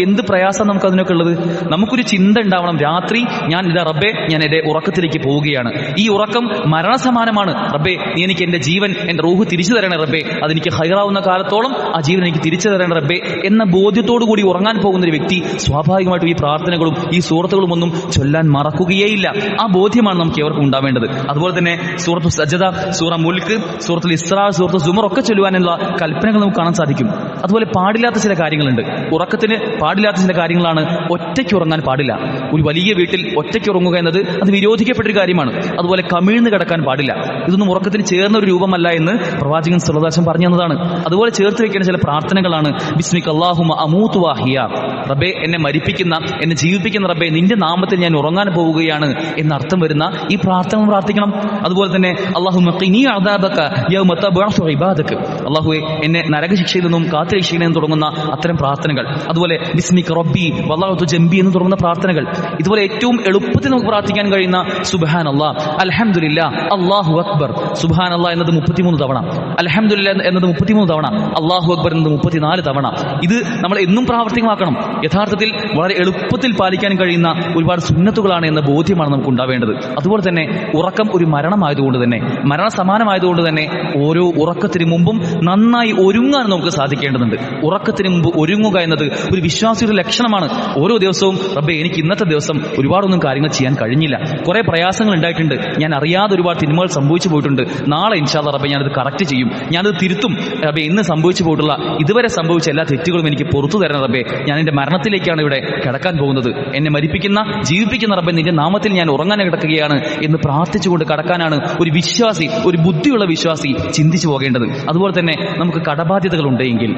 എന്ത് പ്രയാസം നമുക്ക് അതിനൊക്കെ ഉള്ളത്. നമുക്കൊരു ചിന്ത ഉണ്ടാവണം, രാത്രി ഞാൻ ഇതാ റബ്ബേ ഞാൻ എന്റെ ഉറക്കത്തിലേക്ക് പോവുകയാണ്, ഈ ഉറക്കം മരണസമാനമാണ്, റബ്ബേ നീ എനിക്ക് എന്റെ ജീവൻ എന്റെ റൂഹ് തിരിച്ചു തരണേ റബ്ബേ, അതെനിക്ക് ഹൈറാവുന്ന കാലത്തോളം ആ ജീവൻ എനിക്ക് തിരിച്ചു തരണേ റബ്ബേ എന്ന ബോധ്യത്തോടു കൂടി ഉറങ്ങാൻ പോകുന്ന ഒരു വ്യക്തി സ്വാഭാവികമായിട്ടും ഈ പ്രാർത്ഥനകളും ഈ സൂറത്തുകളും ഒന്നും ചൊല്ലാൻ മറക്കുകയേയില്ല. ആ ബോധ്യമാണ് നമുക്ക് എവർക്കും ഉണ്ടാവേണ്ടത്. അതുപോലെ തന്നെ സൂറത്തു സജ്ദ, സൂറ മുൽക്ക്, സൂറത്തുൽ ഇസ്രാ, സൂറത്തു സുമർ ഒക്കെ ചൊല്ലുവാനുള്ള കൽപ്പനകൾ നമുക്ക് കാണാൻ സാധിക്കും. അതുപോലെ പാടില്ലാത്ത ചില കാര്യങ്ങളുണ്ട്. ഉറക്കത്തിന് പാടില്ലാത്ത ചില കാര്യങ്ങളാണ് ഒറ്റയ്ക്ക് ഉറങ്ങാൻ പാടില്ല. ഒരു വലിയ വീട്ടിൽ ഒറ്റയ്ക്ക് ഉറങ്ങുക എന്നത് അത് വിരോധിക്കപ്പെട്ടൊരു കാര്യമാണ്. അതുപോലെ കമിഴ്ന്ന് കിടക്കാൻ പാടില്ല. ഇതൊന്നും ഉറക്കത്തിന് ചേർന്ന ഒരു രൂപമല്ല എന്ന് പ്രവാചകൻ സല്ലല്ലാഹു അലൈഹി വസല്ലം പറഞ്ഞു തന്നതാണ്. അതുപോലെ ചേർത്ത് വെക്കേണ്ട ചില പ്രാർത്ഥനകളാണ് ബിസ്മിക അല്ലാഹുമ്മ അമൂതു വഅഹ്യ, റബ്ബേ എന്നെ മരിപ്പിക്കുന്ന എന്നെ ജീവിപ്പിക്കുന്ന റബ്ബേ നിന്റെ നാമത്തിൽ ഞാൻ ഉറങ്ങാൻ പോവുകയാണ് എന്നർത്ഥം വരുന്ന ഈ പ്രാർത്ഥന പ്രാർത്ഥിക്കണം. അതുപോലെ തന്നെ അല്ലാഹുമ്മ ഖിനി അദാബക യൗമ തബ്അസു ഇബാദക, അല്ലാഹുവേ എന്നെ നരകശിക്ഷയിൽ നിന്നും കാത്തുരക്ഷയിൽ നിന്നും തുടങ്ങുന്ന അത്തരം പ്രാർത്ഥനകൾ. അതുപോലെ ബിസ്മിക റബ്ബി വല്ലാഹു ജംബി എന്ന് തുടങ്ങുന്ന പ്രാർത്ഥനകൾ. ഇതുപോലെ ഏറ്റവും എളുപ്പത്തിൽ നമുക്ക് പ്രാർത്ഥിക്കാൻ കഴിയുന്ന സുബ്ഹാനല്ലാഹ്, അൽഹംദുലില്ലാഹ്, അല്ലാഹു അക്ബർ. സുബ്ഹാനല്ലാഹ് എന്നത് 33 തവണ, അൽഹംദുലില്ലാഹ് എന്നത് 33 തവണ, അല്ലാഹു അക്ബർ എന്നത് 34 തവണ. ഇത് നമ്മൾ എന്നും പ്രാവർത്തികമാക്കണം. യഥാർത്ഥത്തിൽ വളരെ എളുപ്പത്തിൽ പാലിക്കാൻ കഴിയുന്ന ഒരുപാട് സുന്നത്തുകളാണ് എന്ന ബോധ്യമാണ് നമുക്ക് ഉണ്ടാവേണ്ടത്. അതുപോലെ തന്നെ ഉറക്കം ഒരു മരണമായതുകൊണ്ട് തന്നെ, മരണസമാനമായതുകൊണ്ട് തന്നെ ഓരോ ഉറക്കത്തിന് മുമ്പും നന്നായി ഒരുങ്ങാൻ നമുക്ക് സാധിക്കേണ്ടതുണ്ട്. ഉറക്കത്തിന് മുമ്പ് ഒരുങ്ങുക എന്നത് ഒരു വിശ്വാസിയുടെ ലക്ഷണമാണ്. ഓരോ ദിവസവും റബ്ബേ എനിക്ക് ഇന്നത്തെ ദിവസം ഒരുപാടൊന്നും കാര്യങ്ങൾ ചെയ്യാൻ കഴിഞ്ഞില്ല, കുറെ പ്രയാസങ്ങൾ ഉണ്ടായിട്ടുണ്ട്, ഞാൻ അറിയാതെ ഒരുപാട് തിന്മകൾ സംഭവിച്ചു പോയിട്ടുണ്ട്, നാളെ ഇൻഷാ അല്ലാഹ് റബ്ബേ ഞാനത് കറക്റ്റ് ചെയ്യും, ഞാനത് തിരുത്തും റബ്ബേ, ഇന്ന് സംഭവിച്ചു പോയിട്ടുള്ള ഇതുവരെ സംഭവിച്ച എല്ലാ തെറ്റുകളും എനിക്ക് പുറത്തു തരണം റബ്ബേ, ഞാൻ എന്റെ മരണത്തിലേക്കാണ് ഇവിടെ കിടക്കാൻ പോകുന്നത്, എന്നെ മരിപ്പിക്കുന്ന ജീവിപ്പിക്കുന്ന റബ്ബേ നിന്റെ നാമത്തിൽ ഞാൻ ഉറങ്ങാൻ കിടക്കുകയാണ് എന്ന് പ്രാർത്ഥിച്ചുകൊണ്ട് കടക്കാനാണ് ഒരു വിശ്വാസി, ഒരു ബുദ്ധിയുള്ള വിശ്വാസി ചിന്തിച്ചു പോകേണ്ടത്. അതുപോലെ തന്നെ നമുക്ക് കടബാധ്യതകൾ ഉണ്ടെങ്കിൽ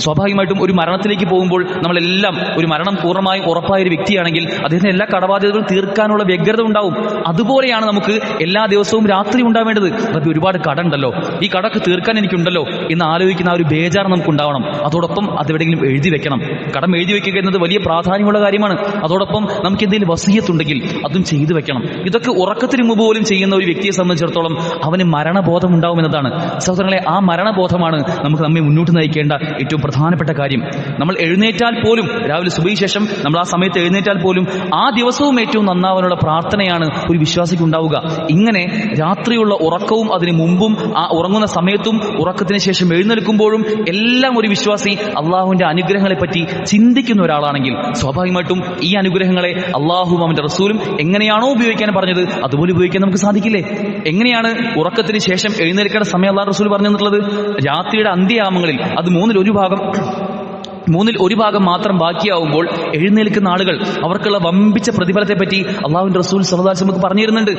സ്വാഭാവികമായിട്ടും ഒരു മരണത്തിലേക്ക് പോകുമ്പോൾ നമ്മളെല്ലാം ഒരു മരണം പൂർണ്ണമായും ഉറപ്പായ ഒരു വ്യക്തിയാണെങ്കിൽ അദ്ദേഹത്തിന് എല്ലാ കടബാധ്യതകളും തീർക്കാനുള്ള വ്യഗ്രത ഉണ്ടാവും. അതുപോലെയാണ് നമുക്ക് എല്ലാ ദിവസവും രാത്രി ഉണ്ടാവേണ്ടത്. റബ്ബേ ഒരുപാട് കടമുണ്ടല്ലോ, ഈ കടക്ക് തീർക്കാൻ എനിക്കുണ്ടല്ലോ എന്ന് ആലോചിക്കുന്ന ആ ഒരു ബേജാർ നമുക്ക് ഉണ്ടാവണം. അതോടൊപ്പം അതെവിടെയെങ്കിലും എഴുതി വെക്കണം. കടം എഴുതി വെക്കുക എന്നത് വലിയ പ്രാധാന്യമുള്ള കാര്യമാണ്. അതോടൊപ്പം നമുക്ക് എന്തെങ്കിലും വസിയത്തുണ്ടെങ്കിൽ അതും ചെയ്തു വെക്കണം. ഇതൊക്കെ ഉറക്കത്തിന് മുമ്പ് പോലും ചെയ്യുന്ന ഒരു വ്യക്തിയെ സംബന്ധിച്ചിടത്തോളം അവന് മരണബോധം ഉണ്ടാവും എന്നതാണ്. സഹോദരങ്ങളെ, ആ മരണബോധമാണ് നമുക്ക് നമ്മെ മുന്നോട്ട് നയിക്കേണ്ട ഏറ്റവും പ്രധാനപ്പെട്ട കാര്യം. നമ്മൾ എഴുന്നേറ്റാൽ പോലും, രാവിലെ സുബഹി ശേഷം നമ്മൾ ആ സമയത്ത് എഴുന്നേറ്റാൽ പോലും ആ ദിവസവും ഏറ്റവും നന്നാവാനുള്ള പ്രാർത്ഥനയാണ് ഒരു വിശ്വാസിക്ക് ഉണ്ടാവുക. ഇങ്ങനെ രാത്രിയുള്ള ഉറക്കവും അതിന് മുമ്പും ആ ഉറങ്ങുന്ന സമയത്തും ഉറക്കത്തിന് ശേഷം എഴുന്നേൽക്കുമ്പോഴും എല്ലാം ഒരു വിശ്വാസി അള്ളാഹുവിന്റെ അനുഗ്രഹങ്ങളെ പറ്റി ചിന്തിക്കുന്ന ഒരാളാണെങ്കിൽ സ്വാഭാവികമായിട്ടും ഈ അനുഗ്രഹങ്ങളെ അള്ളാഹുവും അവന്റെ റസൂലും എങ്ങനെയാണോ ഉപയോഗിക്കാൻ പറഞ്ഞത് അതുപോലെ ഉപയോഗിക്കാൻ നമുക്ക് സാധിക്കില്ലേ? എങ്ങനെയാണ് ഉറക്കത്തിന് ശേഷം എഴുന്നേൽക്കേണ്ട സമയം അള്ളാഹു റസൂൽ പറഞ്ഞു തന്നിട്ടുള്ളത്? രാത്രിയുടെ അന്ത്യയാമങ്ങളിൽ അത് മൂന്നിൽ ഒരു ഭാഗം മാത്രം ബാക്കിയാവുമ്പോൾ എഴുന്നേൽക്കുന്ന ആളുകൾ അവർക്കുള്ള വമ്പിച്ച പ്രതിഫലത്തെ പറ്റി അള്ളാഹുവിന്റെ റസൂൽ സല്ലല്ലാഹു അലൈഹി വസല്ലം പറഞ്ഞു തരുന്നുണ്ട്.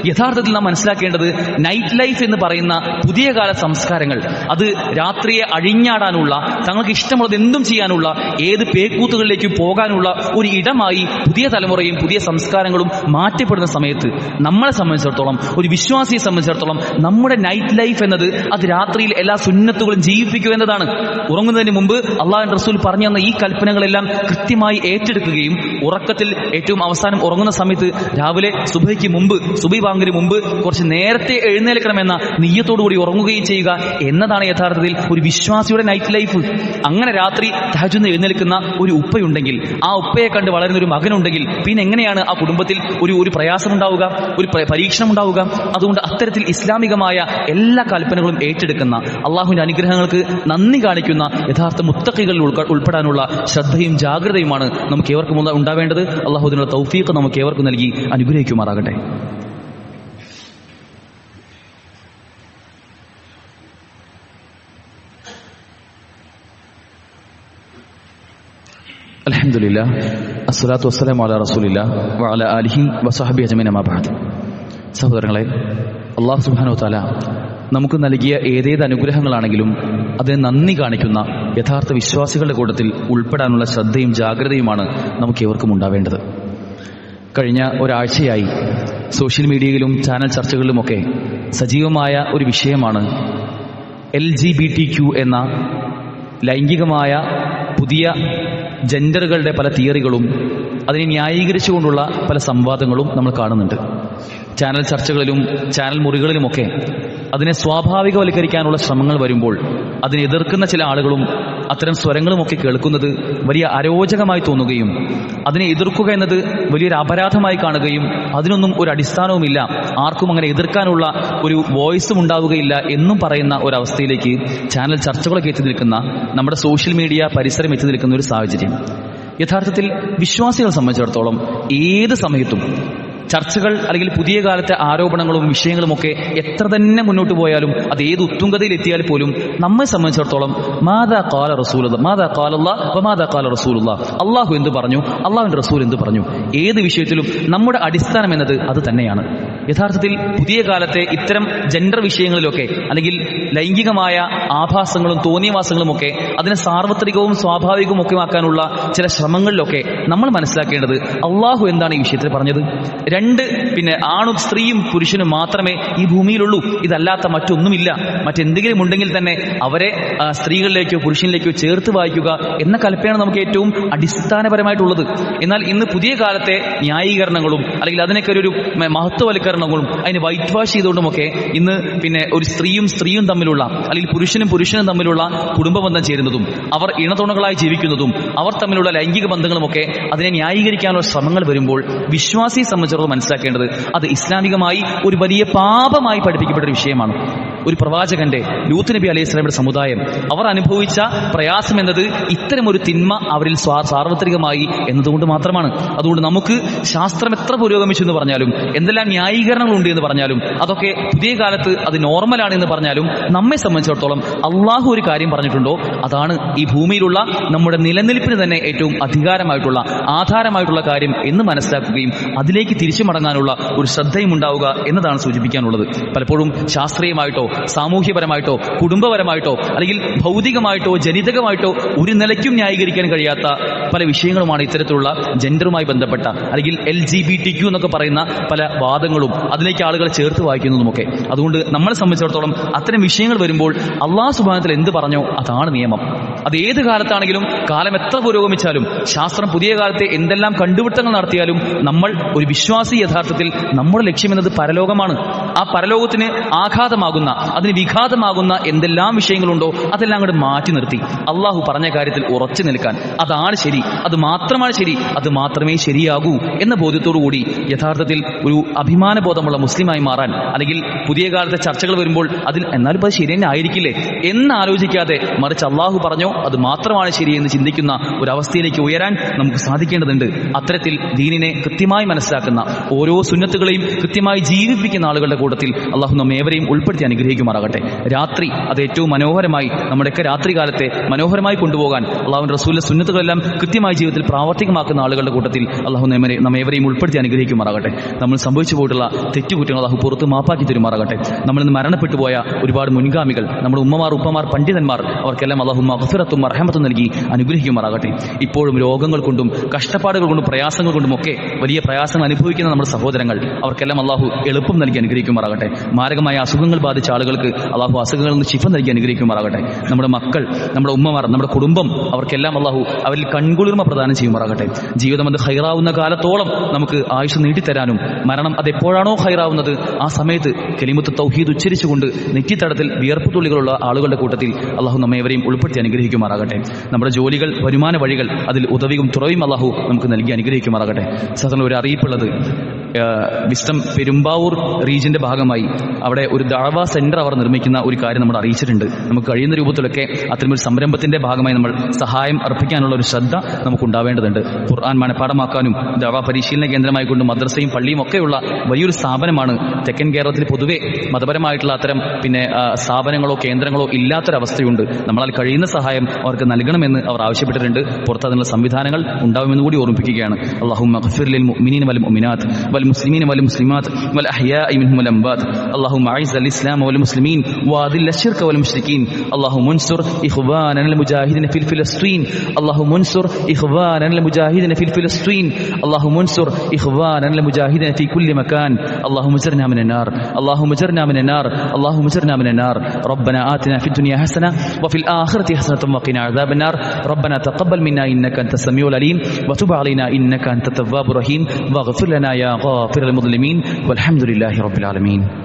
യഥാർത്ഥത്തിൽ നാം മനസ്സിലാക്കേണ്ടത് നൈറ്റ് ലൈഫ് എന്ന് പറയുന്ന പുതിയ കാല സംസ്കാരങ്ങൾ, അത് രാത്രിയെ അഴിഞ്ഞാടാനുള്ള, തങ്ങൾക്ക് ഇഷ്ടമുള്ളത് എന്തും ചെയ്യാനുള്ള, ഏത് പേക്കൂത്തുകളിലേക്കും പോകാനുള്ള ഒരു ഇടമായി പുതിയ തലമുറയും പുതിയ സംസ്കാരങ്ങളും മാറ്റപ്പെടുന്ന സമയത്ത് നമ്മളെ സംബന്ധിച്ചിടത്തോളം, ഒരു വിശ്വാസിയെ സംബന്ധിച്ചിടത്തോളം നമ്മുടെ നൈറ്റ് ലൈഫ് എന്നത് അത് രാത്രിയിൽ എല്ലാ സുന്നത്തുകളും ജീവിപ്പിക്കുക എന്നതാണ്. ഉറങ്ങുന്നതിന് മുമ്പ് അള്ളാഹുവിന്റെ റസൂൽ പറഞ്ഞു തന്ന ഈ കൽപ്പനകളെല്ലാം കൃത്യമായി ഏറ്റെടുക്കുകയും ഉറക്കത്തിൽ ഏറ്റവും അവസാനം ഉറങ്ങുന്ന സമയത്ത് രാവിലെ സുബഹിക്ക് മുമ്പ്, സുബഹി ബാങ്കിന് മുമ്പ് കുറച്ച് നേരത്തെ എഴുന്നേൽക്കണമെന്ന നിയ്യത്തോടുകൂടി ഉറങ്ങുകയും ചെയ്യുക എന്നതാണ് യഥാർത്ഥത്തിൽ ഒരു വിശ്വാസിയുടെ നൈറ്റ് ലൈഫ്. അങ്ങനെ രാത്രി തഹജ്ജുദിന് എഴുന്നേൽക്കുന്ന ഒരു ഉപ്പയുണ്ടെങ്കിൽ, ആ ഉപ്പയെ കണ്ട് വളരുന്ന ഒരു മകനുണ്ടെങ്കിൽ പിന്നെ എങ്ങനെയാണ് ആ കുടുംബത്തിൽ ഒരു പ്രയാസം ഉണ്ടാവുക, ഒരു പരീക്ഷണം ഉണ്ടാവുക? അതുകൊണ്ട് അത്തരത്തിൽ ഇസ്ലാമികമായ എല്ലാ കൽപ്പനകളും ഏറ്റെടുക്കുന്ന, അള്ളാഹുവിന്റെ അനുഗ്രഹങ്ങൾക്ക് നന്ദി കാണിക്കുന്ന യഥാർത്ഥ മുത്തഖികളിൽ ഉൾപ്പെടാനുള്ള ശ്രദ്ധയും ജാഗ്രതയുമാണ് നമുക്ക് ഏവർക്കും ഉണ്ടാവേണ്ടത്. അള്ളാഹു അതിനുള്ള തൗഫീഖ് നമുക്ക് ഏവർക്കും നൽകി അനുഗ്രഹിക്കുമാറാകട്ടെ. അൽഹംദുലില്ലാഹ്, അസ്സലാത്തു വസ്സലാമു അലാ റസൂലില്ലാഹ് വഅലാ ആലിഹി വസഹബിഹി അജ്മഈൻ, അമ്മാ ബഅദ്. സഹോദരങ്ങളെ, അല്ലാഹു സുബ്ഹാനഹു വ തആല നമുക്ക് നൽകിയ ഏതേത് അനുഗ്രഹങ്ങളാണെങ്കിലും അതിന് നന്ദി കാണിക്കുന്ന യഥാർത്ഥ വിശ്വാസികളുടെ കൂട്ടത്തിൽ ഉൾപ്പെടാനുള്ള ശ്രദ്ധയും ജാഗ്രതയുമാണ് നമുക്ക് ഏവർക്കും ഉണ്ടാവേണ്ടത്. കഴിഞ്ഞ ഒരാഴ്ചയായി സോഷ്യൽ മീഡിയയിലും ചാനൽ ചർച്ചകളിലുമൊക്കെ സജീവമായ ഒരു വിഷയമാണ് LGBTQ എന്ന ലൈംഗികമായ പുതിയ ജെൻഡറുകളുടെ പല തിയറികളും അതിനെ ന്യായീകരിച്ചുകൊണ്ടുള്ള പല സംവാദങ്ങളും നമ്മൾ കാണുന്നുണ്ട്. ചാനൽ ചർച്ചകളിലും ചാനൽ മുറികളിലുമൊക്കെ അതിനെ സ്വാഭാവികവൽക്കരിക്കാനുള്ള ശ്രമങ്ങൾ വരുമ്പോൾ അതിനെ എതിർക്കുന്ന ചില ആളുകളും അത്തരം സ്വരങ്ങളുമൊക്കെ കേൾക്കുന്നത് വലിയ അരോചകമായി തോന്നുകയും അതിനെ എതിർക്കുക എന്നത് വലിയൊരു അപരാധമായി കാണുകയും അതിനൊന്നും ഒരു അടിസ്ഥാനവുമില്ല, ആർക്കും അങ്ങനെ എതിർക്കാനുള്ള ഒരു വോയിസും ഉണ്ടാവുകയില്ല എന്നും പറയുന്ന ഒരവസ്ഥയിലേക്ക് ചാനൽ ചർച്ചകളൊക്കെ എത്തി നിൽക്കുന്ന, നമ്മുടെ സോഷ്യൽ മീഡിയ പരിസരം എത്തി നിൽക്കുന്ന ഒരു സാഹചര്യം. യഥാർത്ഥത്തിൽ വിശ്വാസികളെ സംബന്ധിച്ചിടത്തോളം ഏത് സമയത്തും ചർച്ചകൾ അല്ലെങ്കിൽ പുതിയ കാലത്തെ ആരോപണങ്ങളും വിഷയങ്ങളുമൊക്കെ എത്ര തന്നെ മുന്നോട്ട് പോയാലും അത് ഏത് ഉത്തുംഗതയിൽ എത്തിയാൽ പോലും നമ്മെ സംബന്ധിച്ചിടത്തോളം മാതാ ഖാല റസൂലുള്ളാഹ് മാതാ ഖാലല്ലാഹ് വമാതാ ഖാല റസൂലുള്ളാഹ്, അള്ളാഹു എന്ത് പറഞ്ഞു, അള്ളാഹുവിന്റെ റസൂൽ എന്ത് പറഞ്ഞു, ഏത് വിഷയത്തിലും നമ്മുടെ അടിസ്ഥാനം എന്നത് അത് തന്നെയാണ്. യഥാർത്ഥത്തിൽ പുതിയ കാലത്തെ ഇത്തരം ജെൻഡർ വിഷയങ്ങളിലൊക്കെ അല്ലെങ്കിൽ ലൈംഗികമായ ആഭാസങ്ങളും തോന്നിയവാസങ്ങളുമൊക്കെ അതിനെ സാർവത്രികവും സ്വാഭാവികവും ഒക്കെ ആക്കാനുള്ള ചില ശ്രമങ്ങളിലൊക്കെ നമ്മൾ മനസ്സിലാക്കേണ്ടത് അള്ളാഹു എന്താണ് ഈ വിഷയത്തിൽ പറഞ്ഞത്. പിന്നെ ആണും സ്ത്രീയും പുരുഷനും മാത്രമേ ഈ ഭൂമിയിലുള്ളൂ, ഇതല്ലാത്ത മറ്റൊന്നുമില്ല. മറ്റെന്തെങ്കിലും ഉണ്ടെങ്കിൽ തന്നെ അവരെ സ്ത്രീകളിലേക്കോ പുരുഷനിലേക്കോ ചേർത്ത് വായിക്കുക എന്ന കൽപ്പനയാണ് നമുക്ക് ഏറ്റവും അടിസ്ഥാനപരമായിട്ടുള്ളത്. എന്നാൽ ഇന്ന് പുതിയ കാലത്തെ ന്യായീകരണങ്ങളും അല്ലെങ്കിൽ അതിനൊക്കെ ഒരു മഹത്വവൽക്കരണങ്ങളും അതിന് വൈറ്റ് വാഷ് ചെയ്തുകൊണ്ടുമൊക്കെ ഇന്ന് ഒരു സ്ത്രീയും തമ്മിലുള്ള അല്ലെങ്കിൽ പുരുഷനും തമ്മിലുള്ള കുടുംബബന്ധം ചേരുന്നതും അവർ ഇണതുണകളായി ജീവിക്കുന്നതും അവർ തമ്മിലുള്ള ലൈംഗിക ബന്ധങ്ങളുമൊക്കെ അതിനെ ന്യായീകരിക്കാനുള്ള ശ്രമങ്ങൾ വരുമ്പോൾ വിശ്വാസിയെ സംബന്ധിച്ചിടത്തോളം മനസ്സിലാക്കേണ്ടത് അത് ഇസ്ലാമികമായി ഒരു വലിയ പാപമായി പഠിപ്പിക്കപ്പെട്ട ഒരു വിഷയമാണ്. ഒരു പ്രവാചകന്റെ ലൂത്ത് നബി അലൈഹി സ്വലാമിന്റെ സമുദായം അവർ അനുഭവിച്ച പ്രയാസം എന്നത് ഇത്തരമൊരു തിന്മ അവരിൽ സാർവത്രികമായി എന്നതുകൊണ്ട് മാത്രമാണ്. അതുകൊണ്ട് നമുക്ക് ശാസ്ത്രം എത്ര പുരോഗമിച്ചു എന്ന് പറഞ്ഞാലും എന്തെല്ലാം ന്യായീകരണങ്ങളുണ്ട് എന്ന് പറഞ്ഞാലും അതൊക്കെ പുതിയ കാലത്ത് അത് നോർമലാണ് എന്ന് പറഞ്ഞാലും നമ്മെ സംബന്ധിച്ചിടത്തോളം അള്ളാഹു ഒരു കാര്യം പറഞ്ഞിട്ടുണ്ടോ അതാണ് ഈ ഭൂമിയിലുള്ള നമ്മുടെ നിലനിൽപ്പിന് തന്നെ ഏറ്റവും അധികാരമായിട്ടുള്ള ആധാരമായിട്ടുള്ള കാര്യം എന്ന് മനസ്സിലാക്കുകയും അതിലേക്ക് തിരിച്ചു മടങ്ങാനുള്ള ഒരു ശ്രദ്ധയും ഉണ്ടാവുക എന്നതാണ് സൂചിപ്പിക്കാനുള്ളത്. പലപ്പോഴും ശാസ്ത്രീയമായിട്ടോ സാമൂഹ്യപരമായിട്ടോ കുടുംബപരമായിട്ടോ അല്ലെങ്കിൽ ഭൗതികമായിട്ടോ ജനിതകമായിട്ടോ ഒരു നിലയ്ക്കും ന്യായീകരിക്കാൻ കഴിയാത്ത പല വിഷയങ്ങളുമാണ് ഇത്തരത്തിലുള്ള ജെൻഡറുമായി ബന്ധപ്പെട്ട അല്ലെങ്കിൽ LGBTQ എന്നൊക്കെ പറയുന്ന പല വാദങ്ങളും അതിലേക്ക് ആളുകളെ ചേർത്ത് വായിക്കുന്നതുമൊക്കെ. അതുകൊണ്ട് നമ്മളെ സംബന്ധിച്ചിടത്തോളം അത്തരം വിഷയങ്ങൾ വരുമ്പോൾ അല്ലാഹു സുബ്ഹാനഹു വ തആല എന്ത് പറഞ്ഞോ അതാണ് നിയമം. അത് ഏത് കാലത്താണെങ്കിലും കാലം എത്ര പുരോഗമിച്ചാലും ശാസ്ത്രം പുതിയ കാലത്തെ എന്തെല്ലാം കണ്ടുപിടുത്തങ്ങൾ നടത്തിയാലും നമ്മൾ ഒരു വിശ്വാസി യഥാർത്ഥത്തിൽ നമ്മുടെ ലക്ഷ്യമെന്നത് പരലോകമാണ്. ആ പരലോകത്തിന് ആഘാതമാകുന്ന അതിന് വിഘാതമാകുന്ന എന്തെല്ലാം വിഷയങ്ങളുണ്ടോ അതെല്ലാം അങ്ങോട്ട് മാറ്റി നിർത്തി അള്ളാഹു പറഞ്ഞ കാര്യത്തിൽ ഉറച്ചു നിൽക്കാൻ, അതാണ് ശരി, അത് മാത്രമാണ് ശരി, അത് മാത്രമേ ശരിയാകൂ എന്ന ബോധ്യത്തോടു കൂടി യഥാർത്ഥത്തിൽ ഒരു അഭിമാനബോധമുള്ള മുസ്ലിമായി മാറാൻ, അല്ലെങ്കിൽ പുതിയ കാലത്തെ ചർച്ചകൾ വരുമ്പോൾ അതിൽ എന്നാലും അത് ശരി തന്നെ ആയിരിക്കില്ലേ എന്ന് ആലോചിക്കാതെ മറിച്ച് അള്ളാഹു പറഞ്ഞോ അത് മാത്രമാണ് ശരി എന്ന് ചിന്തിക്കുന്ന ഒരവസ്ഥയിലേക്ക് ഉയരാൻ നമുക്ക് സാധിക്കേണ്ടതുണ്ട്. അത്തരത്തിൽ ദീനിനെ കൃത്യമായി മനസ്സിലാക്കുന്ന ഓരോ സുന്നത്തുകളെയും കൃത്യമായി ജീവിപ്പിക്കുന്ന ആളുകളുടെ കൂട്ടത്തിൽ അള്ളാഹു നമ്മേവരെയും ഉൾപ്പെടുത്തി അനുഗ്രഹിക്കുമാറാകട്ടെ. രാത്രി അത് ഏറ്റവും മനോഹരമായി നമ്മുടെയൊക്കെ രാത്രി കാലത്തെ മനോഹരമായി കൊണ്ടുപോകാൻ അള്ളാഹുവിന്റെ റസൂലിന്റെ സുന്നത്തുകളെല്ലാം കൃത്യമായി ജീവിതത്തിൽ പ്രാവർത്തികമാക്കുന്ന ആളുകളുടെ കൂട്ടത്തിൽ അള്ളാഹു നമ്മേവരെയും ഉൾപ്പെടുത്തി അനുഗ്രഹിക്കുമാറാകട്ടെ. നമ്മൾ സംഭവിച്ചു പോയിട്ടുള്ള തെറ്റുകുറ്റങ്ങൾ അള്ളാഹു പുറത്ത് മാപ്പാക്കി തരുമാറാകട്ടെ. നമ്മൾ ഇന്ന് മരണപ്പെട്ടു പോയ ഒരുപാട് മുൻഗാമികൾ, നമ്മുടെ ഉമ്മമാർ ഉപ്പമാർ പണ്ഡിതന്മാർ, അവർക്കെല്ലാം അള്ളാഹു മഗ്ഫിറത്തും റഹ്മത്തും നൽകി അനുഗ്രഹിക്കുമാറാകട്ടെ. ഇപ്പോഴും രോഗങ്ങൾ കൊണ്ടും കഷ്ടപ്പാടുകൾ കൊണ്ടും പ്രയാസങ്ങൾ കൊണ്ടും ഒക്കെ വലിയ പ്രയാസങ്ങൾ അനുഭവിക്കുന്ന നമ്മുടെ സഹോദരങ്ങൾ, അവർക്കെല്ലാം അള്ളാഹു എളുപ്പം നൽകി അനുഗ്രഹിക്കുമാറാകട്ടെ. മാരകമായ അസുഖങ്ങൾ ബാധിച്ച ആളുകൾക്ക് അള്ളാഹു അസുഖങ്ങളിൽ നിന്ന് ശിഫ നൽകി അനുഗ്രഹിക്കുമാറാകട്ടെ. നമ്മുടെ മക്കൾ, നമ്മുടെ ഉമ്മമാർ, നമ്മുടെ കുടുംബം, അവർക്കെല്ലാം അള്ളാഹു അവരിൽ കൺകുളിർമ പ്രദാനം ചെയ്യുമാറാകട്ടെ. ജീവിതം അത് ഹൈറാവുന്ന കാലത്തോളം നമുക്ക് ആയുസ് നീട്ടിത്തരാനും മരണം അതെപ്പോഴാണോ ഹൈറാവുന്നത് ആ സമയത്ത് കലിമത്ത് തൗഹീദ് ഉച്ചരിച്ചുകൊണ്ട് നെറ്റിത്തടത്തിൽ വിയർപ്പ് തുള്ളികളുള്ള ആളുകളുടെ കൂട്ടത്തിൽ അള്ളാഹു നമ്മേവരെയും ഉൾപ്പെടുത്തി അനുഗ്രഹിക്കുമാറാകട്ടെ. നമ്മുടെ ജോലികൾ, വരുമാന വഴികൾ, അതിൽ ഉദവിയും തുറയും അള്ളാഹു നമുക്ക് നൽകി അനുഗ്രഹിക്കുമാറാകട്ടെ. സാധാരണ ഒരു അറിയിപ്പുള്ളത്, വിസ്റ്റം പെരുമ്പാവൂർ റീജിയന്റെ ഭാഗമായി അവിടെ ഒരു ദഅവ സെന്റർ അവർ നിർമ്മിക്കുന്ന ഒരു കാര്യം നമ്മൾ അറിയിച്ചിട്ടുണ്ട്. നമുക്ക് കഴിയുന്ന രൂപത്തിലൊക്കെ അത്തരമൊരു സംരംഭത്തിന്റെ ഭാഗമായി നമ്മൾ സഹായം അർപ്പിക്കാനുള്ള ഒരു ശ്രദ്ധ നമുക്ക് ഉണ്ടാവേണ്ടതുണ്ട്. ഖുർആൻ മനഃപ്പാഠമാക്കാനും ദഅവ പരിശീലന കേന്ദ്രമായി കൊണ്ട് മദ്രസയും പള്ളിയും ഒക്കെയുള്ള വലിയൊരു സ്ഥാപനമാണ്. തെക്കൻ കേരളത്തിൽ പൊതുവെ മതപരമായിട്ടുള്ള അത്തരം സ്ഥാപനങ്ങളോ കേന്ദ്രങ്ങളോ ഇല്ലാത്തൊരവസ്ഥയുണ്ട്. നമ്മളാൽ കഴിയുന്ന സഹായം അവർക്ക് നൽകണമെന്ന് അവർ ആവശ്യപ്പെട്ടിട്ടുണ്ട്. പുറത്ത് അതിനുള്ള സംവിധാനങ്ങൾ ഉണ്ടാവുമെന്ന് കൂടി ഓർമ്മിപ്പിക്കുകയാണ്. അല്ലാഹുമ്മ ഗ്ഫിർ ലിൽ മുഅ്മിനീന വൽ മുഅ്മിനാത്ത് والمسلمين والمسلمات والأحياء منهم والأموات اللهم أعز الإسلام والمسلمين وأذل الشرك والمشركين اللهم انصر إخواننا المجاهدين في فلسطين اللهم انصر إخواننا المجاهدين في فلسطين اللهم انصر إخواننا المجاهدين في كل مكان اللهم اجرنا من النار اللهم اجرنا من النار اللهم اجرنا من النار ربنا آتنا في الدنيا حسنة وفي الآخرة حسنة وقنا عذاب النار ربنا تقبل منا إنك أنت السميع العليم وتب علينا إنك أنت التواب الرحيم واغفر لنا يا غافر للمظلمين والحمد لله رب العالمين.